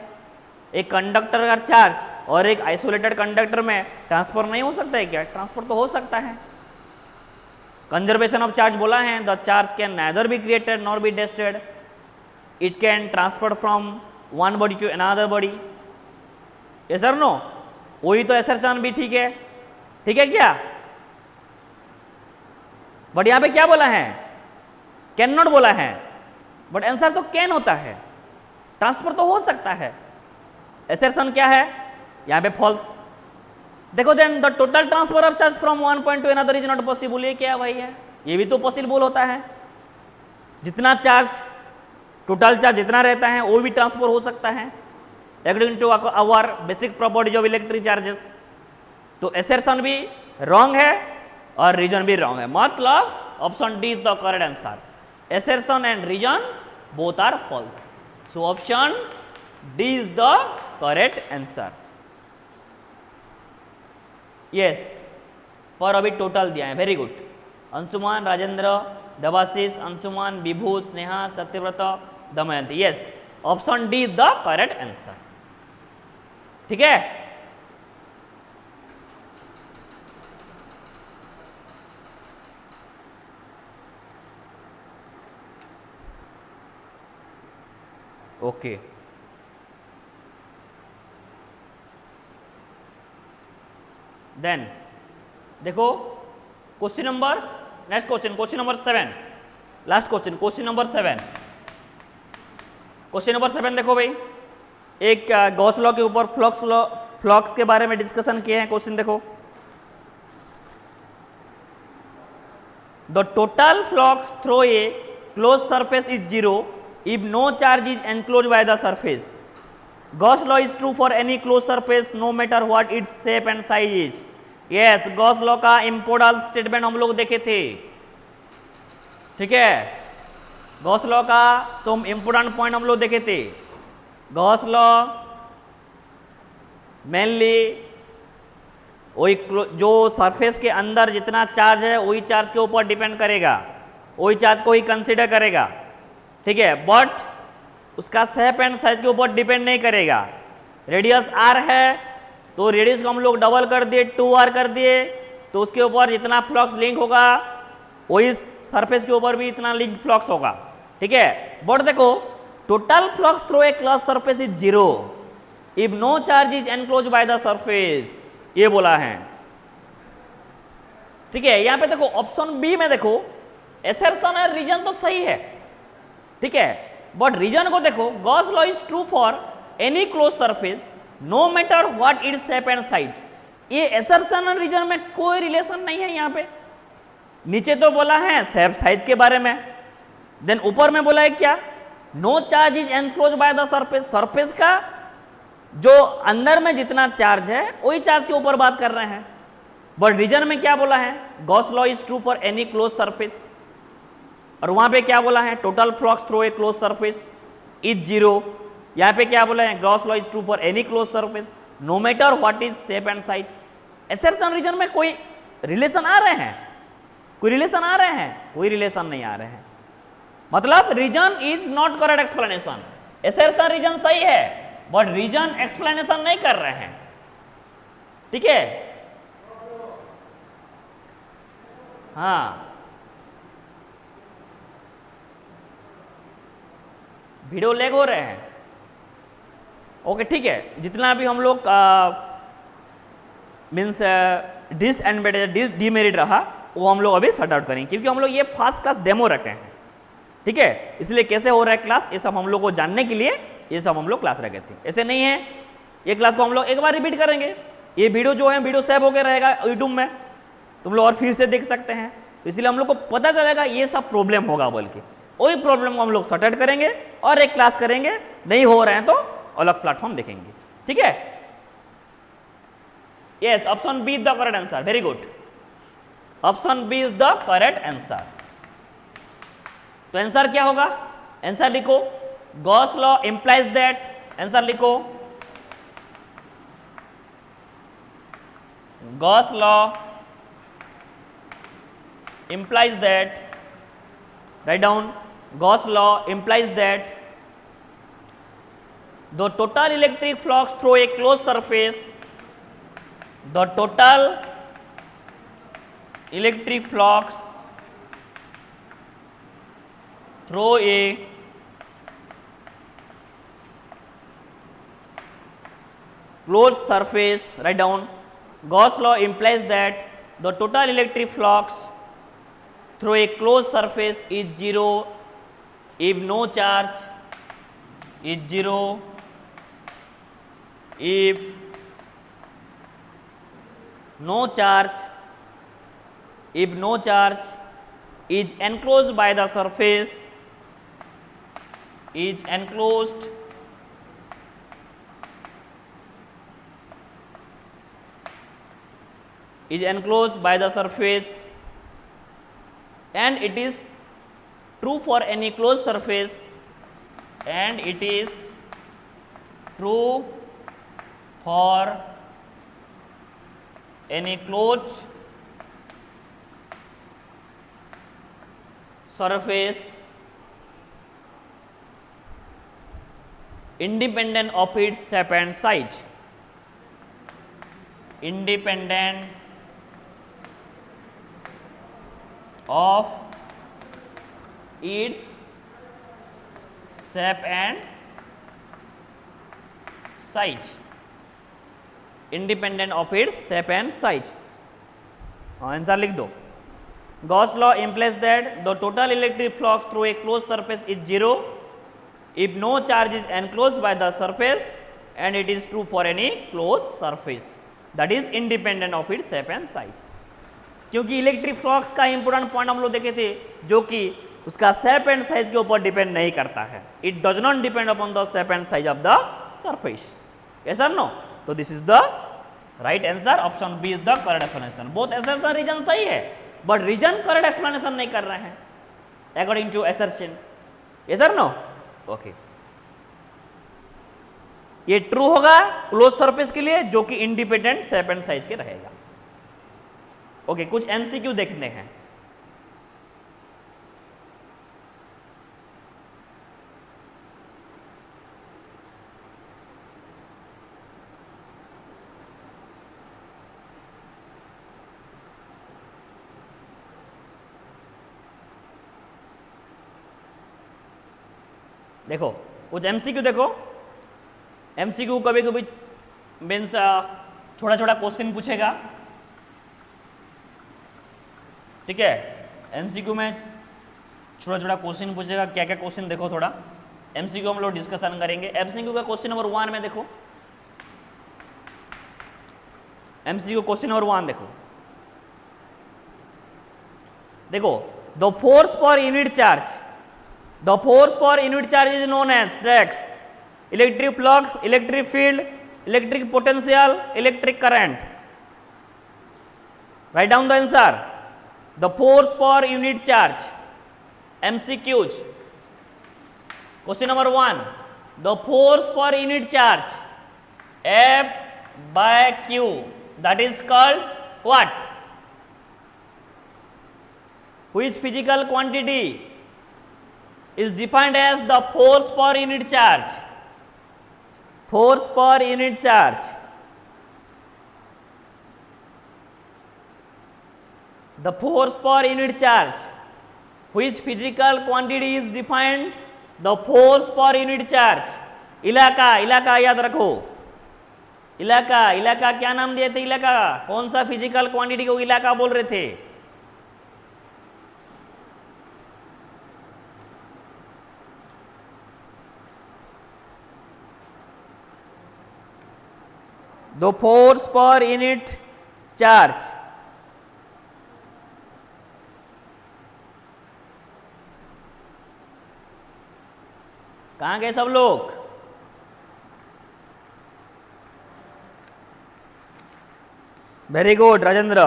एक कंडक्टर का चार्ज और एक आइसोलेटेड कंडक्टर में ट्रांसफर नहीं हो सकता है क्या? ट्रांसफर तो हो सकता है। कंजर्वेशन ऑफ चार्ज बोला है, the charge can neither be created nor be destroyed, it can transfer from one body to another body. Yes और नो, वही तो असर्शन भी ठीक है क्या? बट यहां पे क्या बोला है, कैन नॉट बोला है, बट आंसर तो कैन होता है, ट्रांसफर तो हो सकता है। असर्शन क्या है यहां पे, फॉल्स। देखो then the total transfer of charge from one point to another is not possible, ये क्या भाई है, ये भी तो पॉसिबल होता है। जितना चार्ज, टोटल चार्ज जितना रहता है वो भी ट्रांसफर हो सकता है according to our basic properties of electric charges. तो असर्शन भी रॉन्ग है और रीजन भी रॉन्ग है, मतलब option D is the correct answer. Assertion and reason both are false, so option D is the correct answer. Yes, पर अभी टोटल दिया है, very good. Anshuman, Rajendra, Debashish, Anshuman, Vibhu, Sneha, Satyabrata, Damayanti. Yes, option D is the correct answer. ठीक है, ओके। देन देखो question number, next question, question number 7, last question, question number 7। Question number 7 देखो भाई, एक गॉस लॉ के ऊपर फ्लक्स के बारे में डिस्कशन किए हैं। क्वेश्चन देखो, the total flux through a close surface is 0 if no charge is enclosed by the surface. Gauss law is true for any closed surface no matter what its shape and size is. Yes, Gauss law का इम्पोर्टेंट स्टेटमेंट हम लोग देखे थे, ठीक है। गॉस लॉ का सम इम्पोर्टेंट पॉइंट हम लोग देखे थे। गॉस लॉ मेनली वही जो सरफेस के अंदर जितना चार्ज है वही चार्ज के ऊपर डिपेंड करेगा, वही चार्ज को ही कंसिडर करेगा, ठीक है। बट उसका शेप एंड साइज के ऊपर डिपेंड नहीं करेगा। रेडियस आर है तो रेडियस को हम लोग डबल कर दिए, 2r कर दिए, तो उसके ऊपर जितना फ्लक्स लिंक होगा वही सरफेस के ऊपर भी इतना लिंक फ्लक्स होगा, ठीक है। बट देखो total flux through a close surface is 0 if no charge is enclose by the surface, ये बोला है, ठीक है। यहां पे देखो ऑप्शन बी में देखो असर्शन और रीजन तो सही है, ठीक है। बट रीजन को देखो, Gauss law is true for any close surface no matter what its shape and size. ये असर्शन और रीजन में कोई रिलेशन नहीं है। यहाँ पे नीचे तो बोला है शेप साइज के बारे में, देन ऊपर में बोला है क्या, no charge is enclose by the surface, surface का जो अंदर में जितना चार्ज है वही चार्ज के ऊपर बात कर रहे हैं। बट रीजन में क्या बोला है, Gauss law is true for any close surface, और वहां पे क्या बोला है, total flux through a close surface is zero. यहाँ पे क्या बोला है, Gauss law is true for any close surface no matter what is shape and size. Assertion reason में कोई रिलेशन आ रहे हैं, कोई रिलेशन आ रहे हैं, कोई रिलेशन नहीं आ रहे हैं, मतलब reason is not correct explanation. Assertion reason सही है बट रीजन एक्सप्लेनेशन नहीं कर रहे हैं, ठीक है। हाँ, वीडियो लैग हो रहे हैं, ओके ठीक है। जितना भी हम लोग मीन्स डिसएडवांटेज डीमेरिट रहा वो हम लोग अभी सॉर्ट आउट करेंगे, क्योंकि हम लोग ये फास्ट क्लास डेमो रखे हैं, ठीक है। इसलिए कैसे हो रहा है क्लास ये सब हम लोग को जानने के लिए ये सब हम लोग क्लास रखे थे। ऐसे नहीं है ये क्लास को हम लोग एक बार रिपीट करेंगे, ये वीडियो जो है वीडियो सेव होकर रहेगा यूट्यूब में, तुम लोग और फिर से देख सकते हैं, तो इसलिए हम लोग को पता चलेगा ये सब प्रॉब्लम होगा बोल के, वही प्रॉब्लम को हम लोग सॉर्ट आउट करेंगे और एक क्लास करेंगे। नहीं हो रहे हैं तो अलग प्लेटफॉर्म देखेंगे, ठीक है। Yes, option B is the correct answer, very good, option B is the correct answer. तो आंसर क्या होगा, आंसर लिखो, Gauss law implies that, answer लिखो, Gauss law implies that, write down, Gauss law implies that the total electric flux through a closed surface, the total electric flux through a closed surface, write down, Gauss law implies that the total electric flux through a closed surface is zero if no charge is zero if no charge is enclosed by the surface is enclosed by the surface and it is true for any closed surface, and it is true for any closed surface independent of its shape and size, independent of its shape and size, independent of its shape and size। Answer लिख दो, Gauss law implies that the total electric flux through a closed surface is zero if no charge is enclosed by the surface, and it is true for any closed surface that is independent of its shape and size। क्योंकि इलेक्ट्रिक फ्लक्स का इंपोर्टेंट पॉइंट हम लोग देखे थे जो कि उसका शेप एंड साइज के ऊपर डिपेंड नहीं करता है, it does not depend upon the shape and size of the surface, yes और नो। तो this is the right answer, option B is the correct explanation. Both assertion reason सही है बट रीजन करेक्ट एक्सप्लेनेशन नहीं कर रहे हैं अकॉर्डिंग टू एसर्शन, यस और नो, ओके। ये ट्रू होगा क्लोज सरफेस के लिए जो कि इंडिपेंडेंट शेप एंड साइज के रहेगा, ओके। कुछ एमसीक्यू देखने हैं, देखो कुछ एमसीक्यू देखो। एमसीक्यू कभी कभी मीन्स छोटा छोटा क्वेश्चन पूछेगा, ठीक है। एमसीक्यू में छोटा छोटा क्वेश्चन पूछेगा, क्या क्या क्वेश्चन देखो थोड़ा एमसीक्यू हम लोग डिस्कशन करेंगे। एमसीक्यू का क्वेश्चन नंबर 1 में देखो, एमसीक्यू क्वेश्चन नंबर 1 देखो, देखो the force per unit charge the force per unit charge is known as स्ट्रेक्स, electric flux, electric field, electric potential, electric current. Write down the answer. The force per unit charge. MCQs. Question number 1. The force per unit charge F by Q, that is called what? Which physical quantity is defined as the force per unit charge? Force per unit charge. The force per unit charge. Which physical quantity is defined? The force per unit charge. इलाका, इलाका याद रखो. इलाका, इलाका क्या नाम दिए थे? इलाका कौन सा फिजिकल क्वांटिटी को इलाका बोल रहे थे? The force per unit charge. कहाँ गए सब लोग? Very good Rajendra.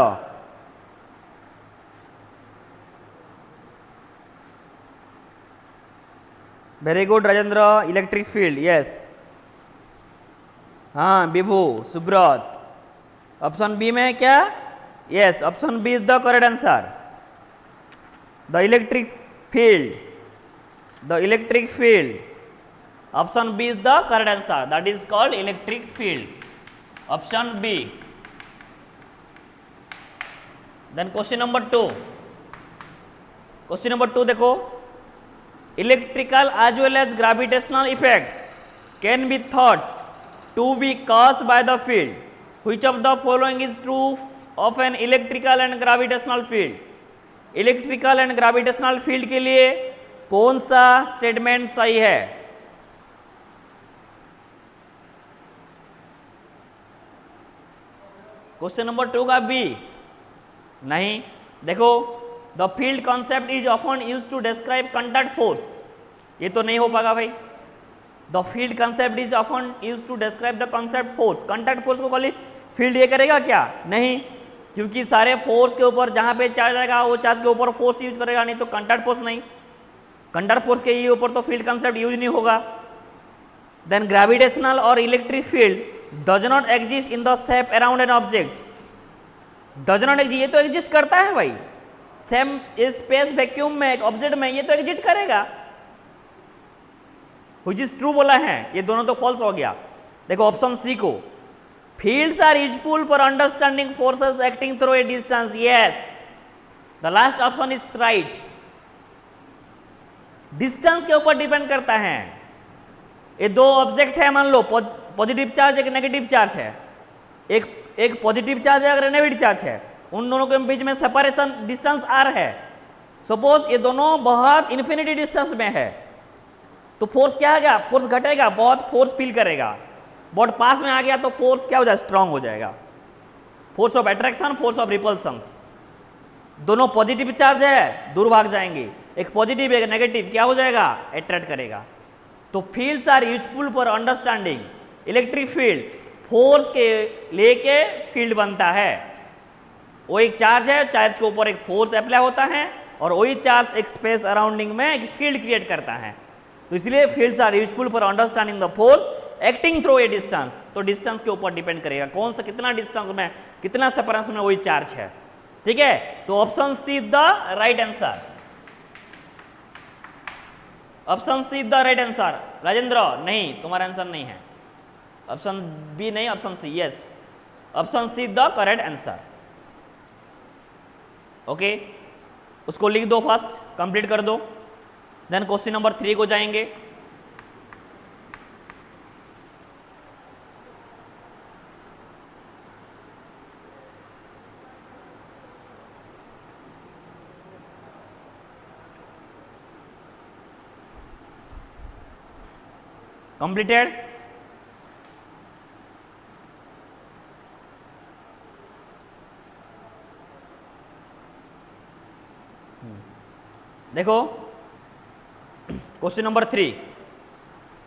Very good Rajendra. Electric field, yes. हाँ विभू, सुब्रत. ऑप्शन बी में क्या? Yes, option B is the correct answer. The electric field, the electric field. Option B is the correct answer. That is called electric field. Option B. Then question number 2. Question number 2 देखो. Electrical as well as gravitational effects can be thought to be caused by the field. Which of the following is true of an electrical and gravitational field? Electrical and gravitational field के लिए कौन सा स्टेटमेंट सही है? क्वेश्चन नंबर 2 का बी नहीं. देखो, the field concept is often use to describe conduct force. ये तो नहीं हो पाएगा भाई. The field concept is often use to describe the concept force. Conduct force को खाली फील्ड ये करेगा क्या? नहीं, क्योंकि सारे फोर्स के ऊपर जहाँ पे चार्ज आएगा वो चार्ज के ऊपर फोर्स यूज करेगा, नहीं तो कंडक्ट फोर्स नहीं. कंडक्ट फोर्स के ये ऊपर तो फील्ड कॉन्सेप्ट यूज नहीं होगा. देन ग्रेविटेशनल और electric field does not exist in the shape around an object. does not exist, ये तो एग्जिस्ट करता है भाई. सेम स्पेस वैक्यूम में, एक ऑब्जेक्ट में, ये तो एग्जिस्ट करेगा. which is true बोला है, ये दोनों तो फॉल्स हो गया. देखो ऑप्शन सी को, fields are useful for understanding forces acting through a distance. Yes, the last option is right. Distance के ऊपर डिपेंड करता है. ये दो ऑब्जेक्ट है, मान लो पॉजिटिव चार्ज, एक नेगेटिव चार्ज है. एक पॉजिटिव चार्ज है, अगर नेगेटिव चार्ज है, उन दोनों के बीच में सेपरेशन डिस्टेंस आर है. सपोज ये दोनों बहुत इन्फिनिटी डिस्टेंस में है, तो फोर्स क्या आ गया? फोर्स घटेगा, बहुत फोर्स फील करेगा. बहुत पास में आ गया तो फोर्स क्या हो जाएगा? स्ट्रांग हो जाएगा. Force of attraction, force of repulsions. दोनों पॉजिटिव चार्ज है, दूर भाग जाएंगे. एक पॉजिटिव एक नेगेटिव, क्या हो जाएगा? अट्रैक्ट करेगा. तो fields are useful for understanding. Electric field force के लेके फील्ड बनता है. वो एक चार्ज है, चार्ज के ऊपर एक फोर्स अप्लाई होता है और वही चार्ज एक स्पेस अराउंडिंग में एक फील्ड क्रिएट करता है. तो इसलिए fields are useful for understanding the force acting through a distance. तो डिस्टेंस के ऊपर डिपेंड करेगा कौन सा, कितना डिस्टेंस में, कितना सेपरेशन में वही चार्ज है. ठीक है, तो option C the right answer. Option C the right answer. Rajendra नहीं, तुम्हारा आंसर नहीं है. ऑप्शन बी नहीं, option C. Yes, option C the correct answer. Okay, उसको लिख दो, फर्स्ट कंप्लीट कर दो. देन क्वेश्चन नंबर 3 को जाएंगे. कंप्लीटेड. देखो question number 3,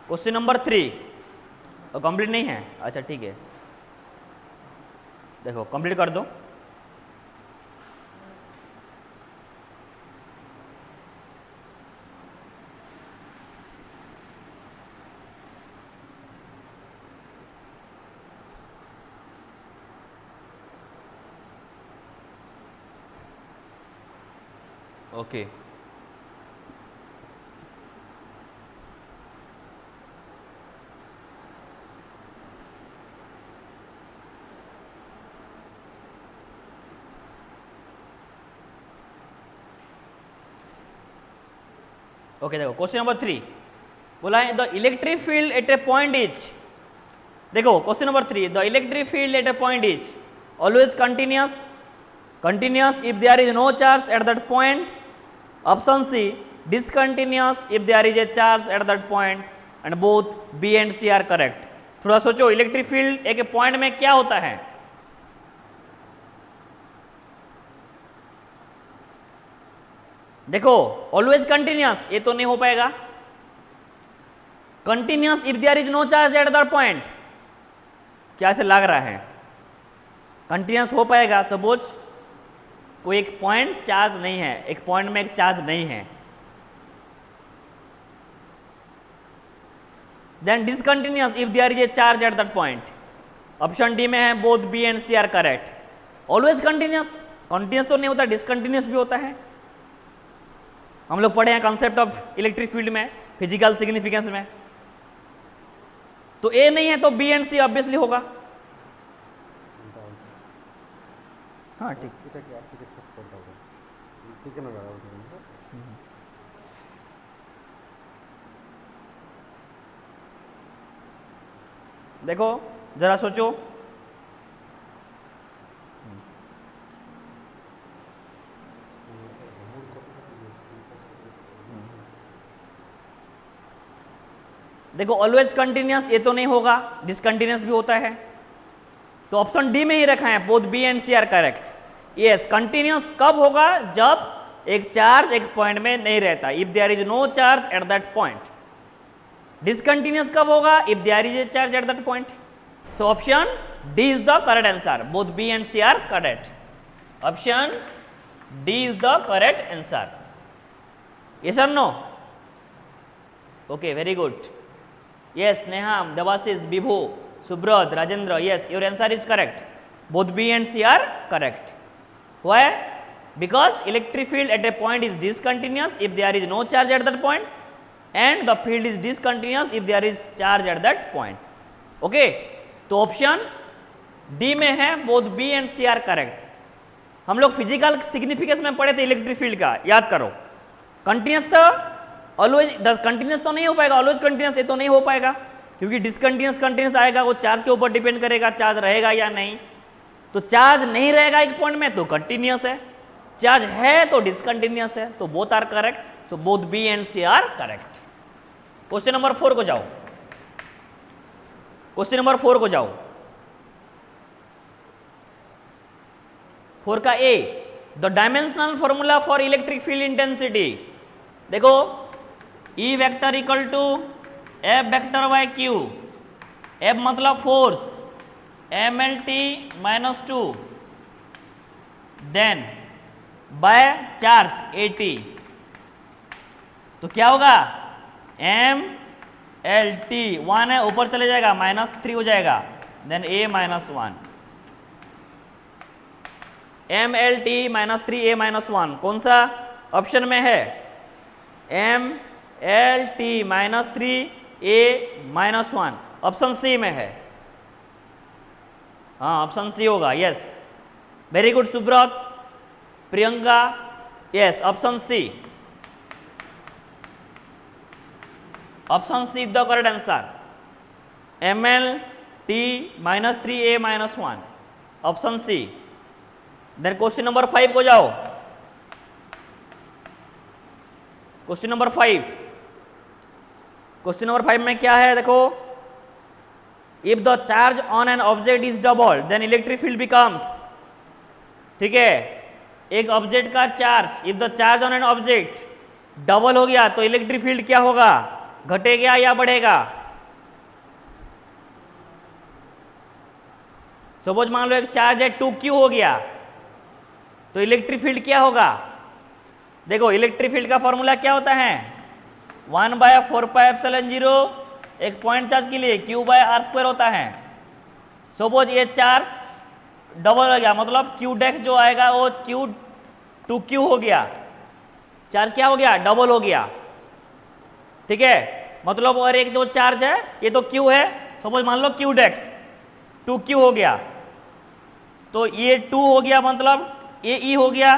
question number 3 complete नहीं है, अच्छा ठीक है, देखो कंप्लीट कर दो। ओके ओके देखो क्वेश्चन नंबर 3 बोला है the electric field at a point is, देखो question number 3, the electric field at a point is always continuous if there is no charge at that point, option C discontinuous if there is a charge at that point, and both B and C are correct. थोड़ा सोचो, इलेक्ट्रिक फील्ड एक पॉइंट में क्या होता है, देखो ऑलवेज कंटिन्यूस ये तो नहीं हो पाएगा, continuous if there is no charge at that point, क्या से लग रहा है कंटिन्यूस हो पाएगा? सपोज कोई एक पॉइंट चार्ज नहीं है, एक पॉइंट में एक चार्ज नहीं है, then discontinuous if there is a charge at that point, option D में है both B and C are correct. Always continuous, continuous तो नहीं होता, डिसकंटिन्यूस भी होता है, हम लोग पढ़े हैं कॉन्सेप्ट ऑफ इलेक्ट्रिक फील्ड में, फिजिकल सिग्निफिकेंस में, तो ए नहीं है तो बी एंड सी ऑब्वियसली होगा। हाँ ठीक, देखो जरा सोचो, देखो ऑलवेज कंटिन्यूस ये तो नहीं होगा, डिसकंटिन्यूस भी होता है, तो ऑप्शन डी में ही रखा है both B and C are correct. Yes, continuous कब होगा? जब एक चार्ज एक पॉइंट में नहीं रहता, if there is no charge at that point. Discontinuous कब होगा? If there is a charge at that point. So option D is the correct answer, both B and C are correct. Option D is the correct answer. Yes और no? Okay, very good. Yes, Neham, Devasis, Vibhu, Subrod, Rajendra, yes, your answer is correct. Both B and C are correct. Why? Because electric field at a point is discontinuous if there is no charge at that point, and the field is discontinuous if there is charge at that point. Okay? तो ऑप्शन डी में है both B and C are correct. हम लोग फिजिकल सिग्निफिकेंस में पढ़े थे इलेक्ट्रिक फील्ड का, याद करो। कंटिन्यूस तो ऑलवेज कंटिन्यूस तो नहीं हो पाएगा, ऑलवेज कंटिन्यूस ये तो नहीं हो पाएगा, क्योंकि डिसकंटिन्यूस कंटिन्यूस आएगा, वो चार्ज के ऊपर डिपेंड करेगा चार्ज रहेगा या नहीं। तो चार्ज नहीं रहेगा एक पॉइंट में तो कंटिन्यूस है, चार्ज है तो डिसकंटिन्यूस है, तो both are correct. So both B and C are correct. Question number 4 को जाओ, क्वेश्चन नंबर 4 को जाओ। 4 का A, the dimensional formula for electric field intensity. देखो E vector equal to F vector by Q, F मतलब force, M L T minus 2 then by charge A T, तो क्या होगा? एम एल टी 1 है, ऊपर चले जाएगा -3 हो जाएगा, then a -1, M L T -3 A -1 कौन सा ऑप्शन में है? M L T -3 A -1 option C में है। हाँ, ऑप्शन सी होगा। Yes, very good Subrat, Priyanka, yes option C, option C the correct answer. M L T -3 A -1 option C. Then question number 5 को जाओ। क्वेश्चन नंबर 5, क्वेश्चन नंबर 5 में क्या है? देखो, if the charge on an object is double then electric field becomes, ठीक है, एक ऑब्जेक्ट का charge, if the charge on an object double हो गया तो इलेक्ट्रिक फील्ड क्या होगा, घटेगा या बढ़ेगा। सपोज मान लो एक चार्ज है 2q हो गया तो इलेक्ट्रिक फील्ड क्या होगा। देखो इलेक्ट्रिक फील्ड का फॉर्मूला क्या होता है, 1/4πε0 एक पॉइंट चार्ज के लिए q/r² होता है। सपोज ये चार्ज डबल हो गया मतलब q डेक्स जो आएगा वो q2q हो गया, चार्ज क्या हो गया, डबल हो गया। ठीक है, मतलब और एक जो चार्ज है ये तो q है, सपोज मान लो q डेक्स 2q हो गया तो ये 2 हो गया मतलब ये e हो गया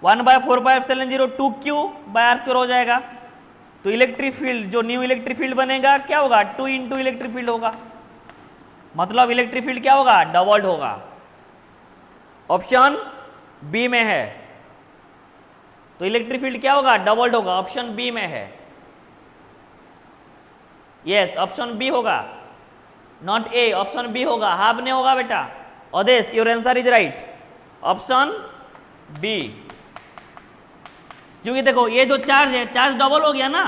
1/4πε0 2q/r² हो जाएगा। तो इलेक्ट्रिक फील्ड जो न्यू इलेक्ट्रिक फील्ड बनेगा क्या होगा, 2 इंटू इलेक्ट्रिक फील्ड होगा, मतलब इलेक्ट्रिक फील्ड क्या होगा, डबल्ड होगा। ऑप्शन बी में है, तो इलेक्ट्रिक फील्ड क्या होगा, डबल्ड होगा, ऑप्शन बी में है। यस ऑप्शन बी होगा, नॉट ए, ऑप्शन बी होगा, हाफ नहीं होगा बेटा। Odesh your answer is right, option B. क्योंकि देखो ये जो चार्ज है चार्ज डबल हो गया ना,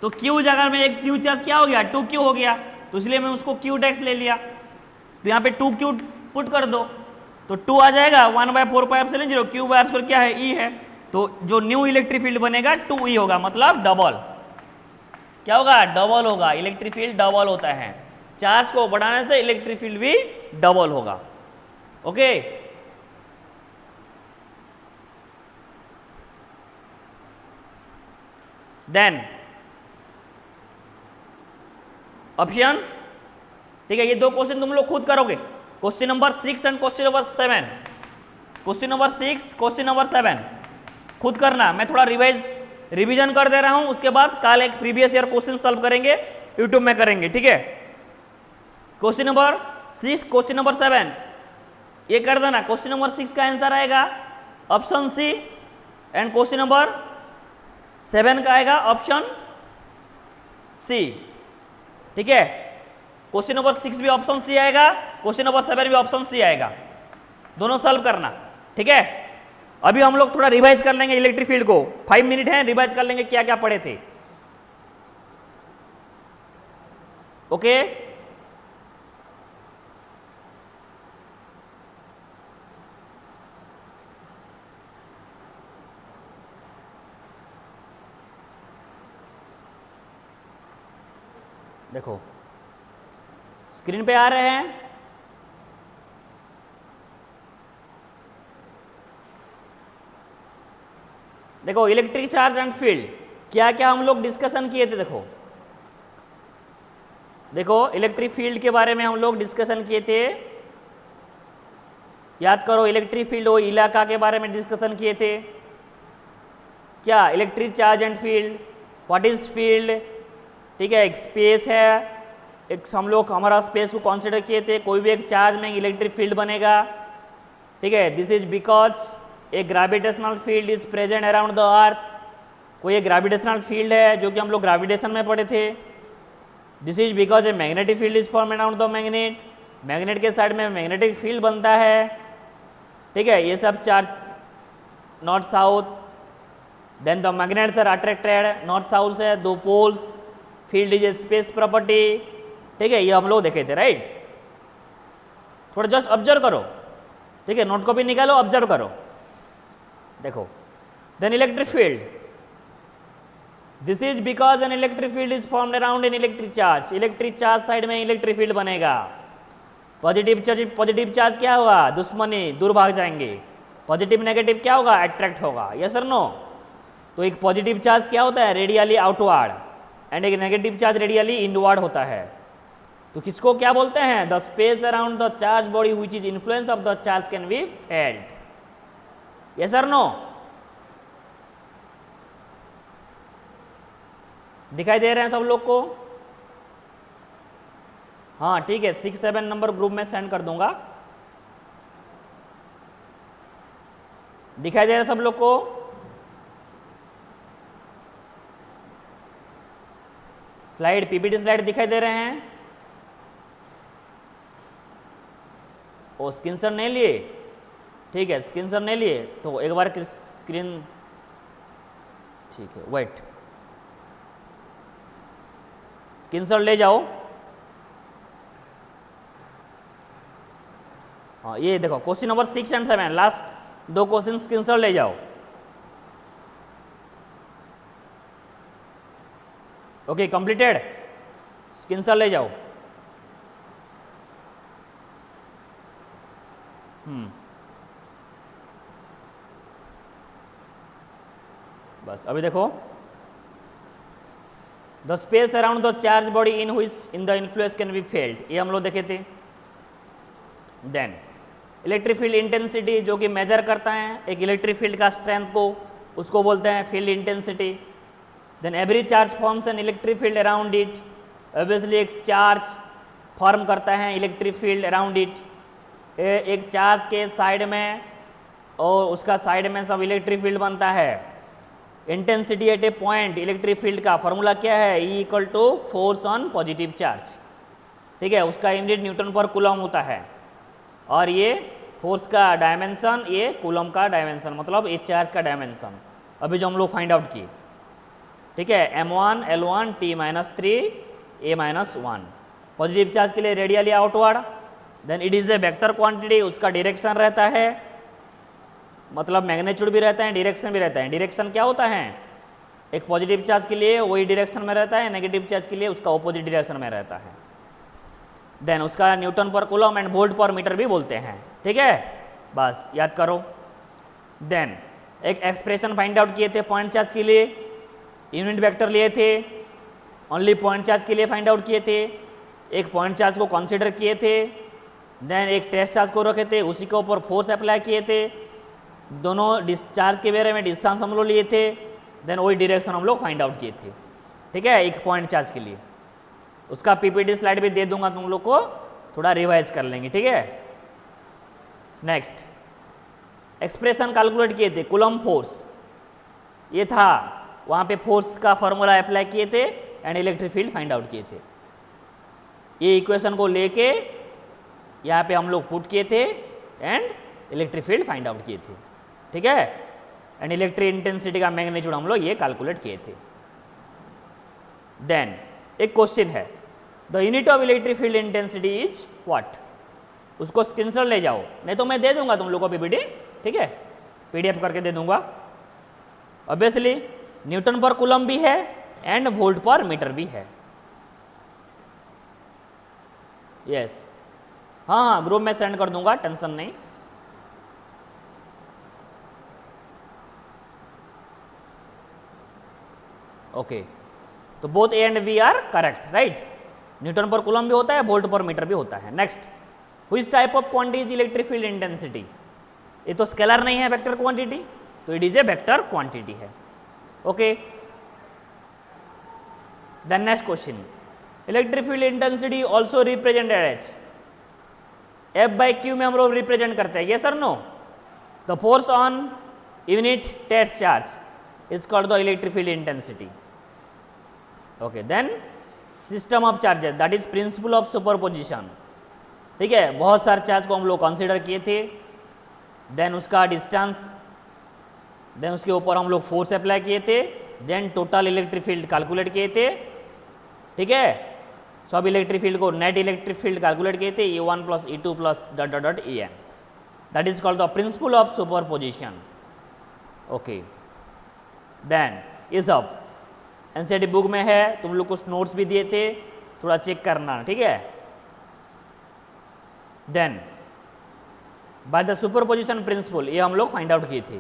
तो क्यू जगह में एक क्यू चार्ज क्या हो गया, 2q हो गया, तो इसलिए मैं उसको q डेक्स ले लिया। तो यहाँ पे 2q पुट कर दो तो 2 आ जाएगा 1/4πε0 q/r² क्या है, e है। तो जो न्यू इलेक्ट्रिक फील्ड बनेगा 2e होगा, मतलब डबल क्या होगा, डबल होगा। इलेक्ट्रिक फील्ड डबल होता है, चार्ज को बढ़ाने से इलेक्ट्रिक फील्ड भी डबल होगा। ओके देन ऑप्शन, ठीक है, ये दो क्वेश्चन तुम लोग खुद करोगे, question number 6 and question number 7। Question number 6 question number 7 खुद करना, मैं थोड़ा रिवीजन कर दे रहा हूं, उसके बाद कल एक प्रीवियस ईयर क्वेश्चन सॉल्व करेंगे, यूट्यूब में करेंगे। ठीक है, क्वेश्चन नंबर 6 क्वेश्चन नंबर 7 ये कर देना। क्वेश्चन नंबर 6 का आंसर आएगा option C and question number 7 का आएगा ऑप्शन सी। ठीक है, क्वेश्चन नंबर 6 भी ऑप्शन सी आएगा, क्वेश्चन नंबर 7 भी ऑप्शन सी आएगा, दोनों सॉल्व करना। ठीक है, अभी हम लोग थोड़ा रिवाइज कर लेंगे इलेक्ट्रिक फील्ड को, 5 मिनट है, रिवाइज कर लेंगे क्या क्या पढ़े थे। ओके देखो स्क्रीन पे आ रहे हैं, देखो इलेक्ट्रिक चार्ज एंड फील्ड क्या क्या हम लोग डिस्कशन किए थे। देखो इलेक्ट्रिक फील्ड के बारे में हम लोग डिस्कशन किए थे, याद करो, इलेक्ट्रिक फील्ड वो इलाका के बारे में डिस्कशन किए थे। क्या, electric charge and field, what is field. ठीक है, एक स्पेस है, एक हम लोग हमारा स्पेस को कंसिडर किए थे, कोई भी एक चार्ज में इलेक्ट्रिक फील्ड बनेगा। ठीक है, this is because A gravitational field is present around the earth, कोई एक ग्रेविटेशनल फील्ड है जो कि हम लोग ग्रेविटेशन में पढ़े थे। This is because a magnetic field is form around the magnet, magnet के साइड में मैग्नेटिक फील्ड बनता है। ठीक है, ये सब charge north south, then the magnets are attracted north south से, दो poles, field is a space property. ठीक है, ये हम लोग देखे थे, राइट। थोड़ा जस्ट ऑब्जर्व करो, ठीक है, नोट कॉपी निकालो, ऑब्जर्व करो। देखो, then electric field, this is because an electric field is formed around an electric charge, electric charge side में इलेक्ट्रिक फील्ड बनेगा। पॉजिटिव चार्ज क्या होगा, दुश्मनी, दूर भाग जाएंगे। पॉजिटिव नेगेटिव क्या होगा, अट्रैक्ट होगा। यस और नो। तो एक पॉजिटिव चार्ज क्या होता है, रेडियली आउटवर्ड, एंड एक नेगेटिव चार्ज रेडियली इनवर्ड होता है। तो किसको क्या बोलते हैं, the space around the charge body which is influence of the charge can be felt. Yes और नो। दिखाई दे रहे हैं सब लोग को। हाँ ठीक है, 6-7 नंबर ग्रुप में सेंड कर दूंगा। दिखाई दे रहा है सब लोग को। स्लाइड, पीपीटी स्लाइड दिखाई दे रहे हैं। ओ स्क्रीनशॉट नहीं लिए, ठीक है, स्क्रीनशॉट नहीं लिए तो एक बार स्क्रीन, ठीक है, वेट, स्क्रीनशॉट ले जाओ। हाँ, ये देखो question number 6 and 7, last 2 question screenshot ले जाओ। ओके, कंप्लीटेड, स्क्रीनशॉट ले जाओ। बस अभी देखो, the space around the charge body in which in the influence can be failed, ये हम लोग देखे थे। देन इलेक्ट्रिक फील्ड इंटेंसिटी, जो कि मेजर करता है एक इलेक्ट्रिक फील्ड का स्ट्रेंथ को, उसको बोलते हैं field intensity. Then every charge forms an electric field around it, obviously एक चार्ज फॉर्म करता है इलेक्ट्रिक फील्ड अराउंड इट, एक चार्ज के साइड में और उसका साइड में सब इलेक्ट्रिक फील्ड बनता है। Intensity at a point, electric field का फॉर्मूला क्या है, E equal to force on positive charge, ठीक है, उसका यूनिट न्यूटन पर कूलम होता है। और ये फोर्स का डायमेंशन, ये कूलम का डायमेंशन, मतलब ये चार्ज का डायमेंशन अभी जो हम लोग फाइंड आउट किए, ठीक है। M1 L1 T-3 A-1, positive charge के लिए radially outward. Then it is a vector quantity, उसका डायरेक्शन रहता है, मतलब मैग्नीट्यूड भी रहता है, डायरेक्शन भी रहता है। डायरेक्शन क्या होता है, एक पॉजिटिव चार्ज के लिए वही डायरेक्शन में रहता है, नेगेटिव चार्ज के लिए उसका ऑपोजिट डायरेक्शन में रहता है। देन उसका Newton per coulomb and volt per metre भी बोलते हैं, ठीक है, बस याद करो। देन एक एक्सप्रेशन फाइंड आउट किए थे पॉइंट चार्ज के लिए, यूनिट वेक्टर लिए थे, ओनली पॉइंट चार्ज के लिए फाइंड आउट किए थे, एक पॉइंट चार्ज को कंसीडर किए थे, देन एक टेस्ट चार्ज को रखे थे, उसी के ऊपर फोर्स अप्लाई किए थे, दोनों डिस्चार्ज के बारे में डिस्टेंस हम लोग लिए थे, देन वही डायरेक्शन हम लोग फाइंड आउट किए थे, ठीक है, एक पॉइंट चार्ज के लिए। उसका पीपीटी स्लाइड भी दे दूंगा, तुम लोग को थोड़ा रिवाइज कर लेंगे, ठीक है। नेक्स्ट एक्सप्रेशन कैलकुलेट किए थे, कूलम फोर्स ये था, वहाँ पे फोर्स का फॉर्मूला अप्लाई किए थे and electric field find out किए थे। ये इक्वेशन को लेके यहाँ पे हम लोग पुट किए थे and electric field find out किए थे, ठीक है, एंड इलेक्ट्रिक इंटेंसिटी का मैग्नीट्यूड हम लोग ये कैलकुलेट किए थे। देन एक क्वेश्चन है, the unit of electric field intensity is what, उसको स्क्रीनशॉट ले जाओ, नहीं तो मैं दे दूंगा तुम लोग को पीपीटी, ठीक है, पीडीएफ करके दे दूंगा। ऑब्वियसली न्यूटन पर कूलम भी है एंड वोल्ट पर मीटर भी है। यस, हाँ ग्रुप में सेंड कर दूंगा, टेंशन नहीं। ओके, तो both A and B are correct, right. Newton per coulomb भी होता है, वोल्ट पर मीटर भी होता है। Next, which type of quantity is electric field intensity, ये तो स्केलर नहीं है, वेक्टर क्वांटिटी, तो it is a vector quantity है। Okay, then next question, electric field intensity also represented as, F/Q में हम लोग रिप्रेजेंट करते हैं, यस और no. The force on unit test charge is called the electric field intensity. Okay, then system of charges, that is principle of superposition, ठीक है, बहुत सारे चार्ज को हम लोग कंसीडर किए थे, देन उसका डिस्टेंस, देन उसके ऊपर हम लोग फोर्स अप्लाई किए थे, then total electric field calculate किए थे, ठीक है, सब इलेक्ट्रिक फील्ड को नेट इलेक्ट्रिक फील्ड कैलकुलेट किए थे, E1 + E2 + dot dot dot En, that is called the principle of superposition. Okay, then ये सब एनसीईआरटी बुक में है, तुम लोग कुछ नोट्स भी दिए थे, थोड़ा चेक करना, ठीक है। Then by the superposition principle, ये हम लोग फाइंड आउट किए थे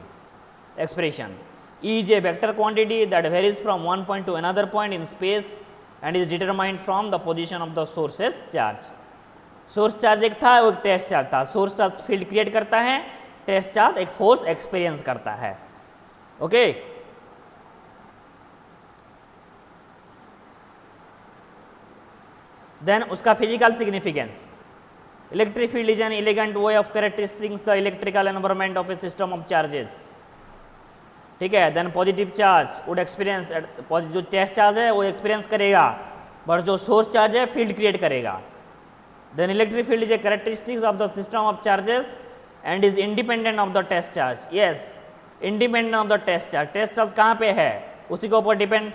expression, E is a vector quantity that varies from one point to another point in space and is determined from the position of the source's charge। Source charge एक था, वो एक टेस्ट चार्ज था, सोर्स चार्ज फील्ड क्रिएट करता है, टेस्ट चार्ज एक फोर्स एक्सपीरियंस करता है। ओके, देन उसका physical significance, electric field is an elegant way of characterising the electrical environment of a system of charges, ठीक है। Then positive charge would experience, जो टेस्ट चार्ज है वो एक्सपीरियंस करेगा, बट जो सोर्स चार्ज है फील्ड क्रिएट करेगा। Then electric field is a characteristics of the system of charges and is independent of the test charge. Yes, independent of the test charge. Test charge कहाँ पे है, उसी के ऊपर डिपेंड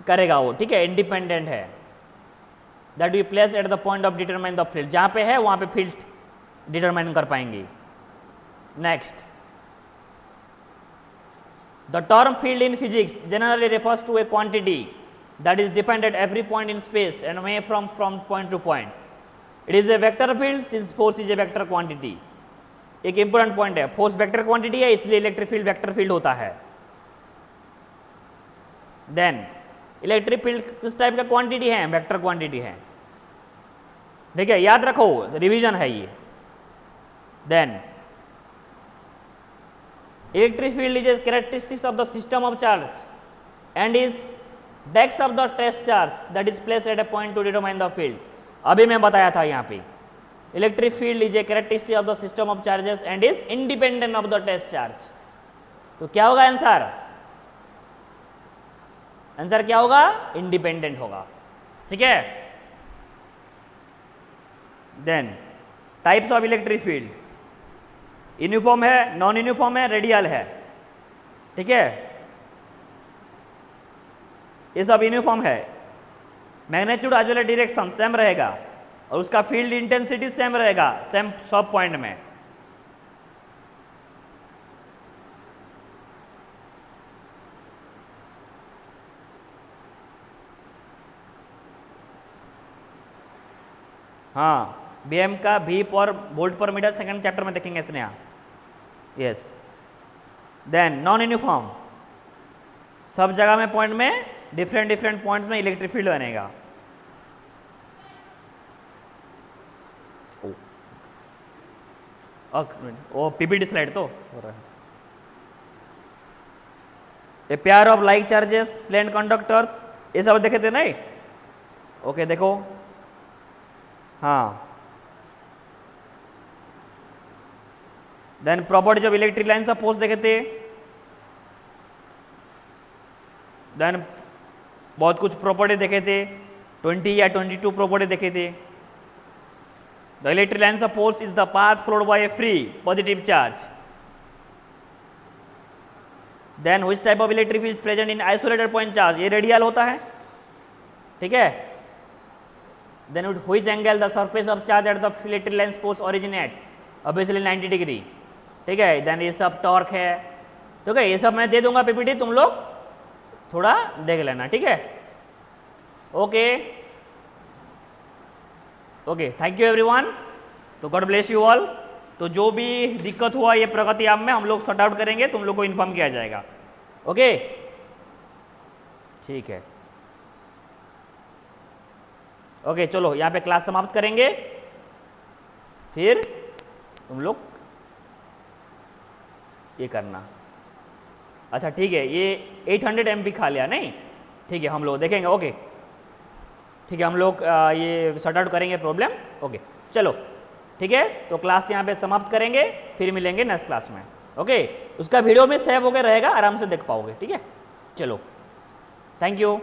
करेगा वो, ठीक है, इंडिपेंडेंट है। That we place at the point of determine the field, जहाँ पे है वहाँ पे फील्ड डिटरमाइन कर पाएंगे। Next, the term field in physics generally refers to a quantity that is dependent at every point in space and may from point to point. It is a vector field since force is a vector quantity. एक इंपॉर्टेंट पॉइंट है, फोर्स वेक्टर क्वांटिटी है इसलिए इलेक्ट्रिक फील्ड वेक्टर फील्ड होता है। देन इलेक्ट्रिक फील्ड किस टाइप का क्वांटिटी है? वेक्टर क्वांटिटी है, ठीक है, याद रखो, रिवीजन है ये। Then electric field is a characteristics of the system of charge and is डेक्स of the test charge that is place at a point to determine the field. अभी मैं बताया था यहाँ पे electric field is a characteristic of the system of charges and is independent of the test charge. तो क्या होगा आंसर? आंसर क्या होगा? इंडिपेंडेंट होगा, ठीक है। Then types of electric field, uniform है, नॉन यूनिफॉर्म है, रेडियल है, ठीक है, ये सब यूनिफॉर्म है। Magnitude as well as direction same रहेगा और उसका फील्ड इंटेंसिटी सेम रहेगा, सेम सब पॉइंट में। हाँ, बीएम का भी पर volt per metre second chapter में देखेंगे इसने यहाँ, यस। देन नॉन यूनिफॉर्म, सब जगह में पॉइंट में डिफरेंट पॉइंट्स में इलेक्ट्रिक फील्ड बनेगा। ओ पीपीटी स्लाइड तो हो रहा है। A pair of like charges, plane conductors, ये सब देखे थे नहीं? ओके देखो, हाँ। Then properties of electric lines of force देखे थे। देन बहुत कुछ प्रॉपर्टी देखे थे, 20 या 22 प्रॉपर्टी देखे थे। The electric lines of force is the path flowed by a free positive charge. Then which type of electric field present in isolated point charge, ये रेडियल होता है, ठीक है। Then with which angle the surface of charge at the electric lines force originate, obviously 90 degree, ठीक है। देन ये सब टॉर्क है, ठीक है, ये सब मैं दे दूंगा पीपीटी, तुम लोग थोड़ा देख लेना, ठीक है। Okay okay, thank you everyone. तो गॉड ब्लेस यू ऑल। तो जो भी दिक्कत हुआ ये प्रगति आप में हम लोग सॉर्ट आउट करेंगे, तुम लोग को इन्फॉर्म किया जाएगा, ओके, ठीक है। ओके चलो यहाँ पे क्लास समाप्त करेंगे, फिर तुम लोग ये करना। अच्छा ठीक है, ये 800 MB खा लिया नहीं, ठीक है, हम लोग देखेंगे, ओके ठीक है, हम लोग ये सॉर्ट आउट करेंगे प्रॉब्लम, ओके चलो ठीक है। तो क्लास यहाँ पे समाप्त करेंगे, फिर मिलेंगे नेक्स्ट क्लास में, ओके। उसका वीडियो में सेव होकर रहेगा, आराम से देख पाओगे, ठीक है। चलो, थैंक यू।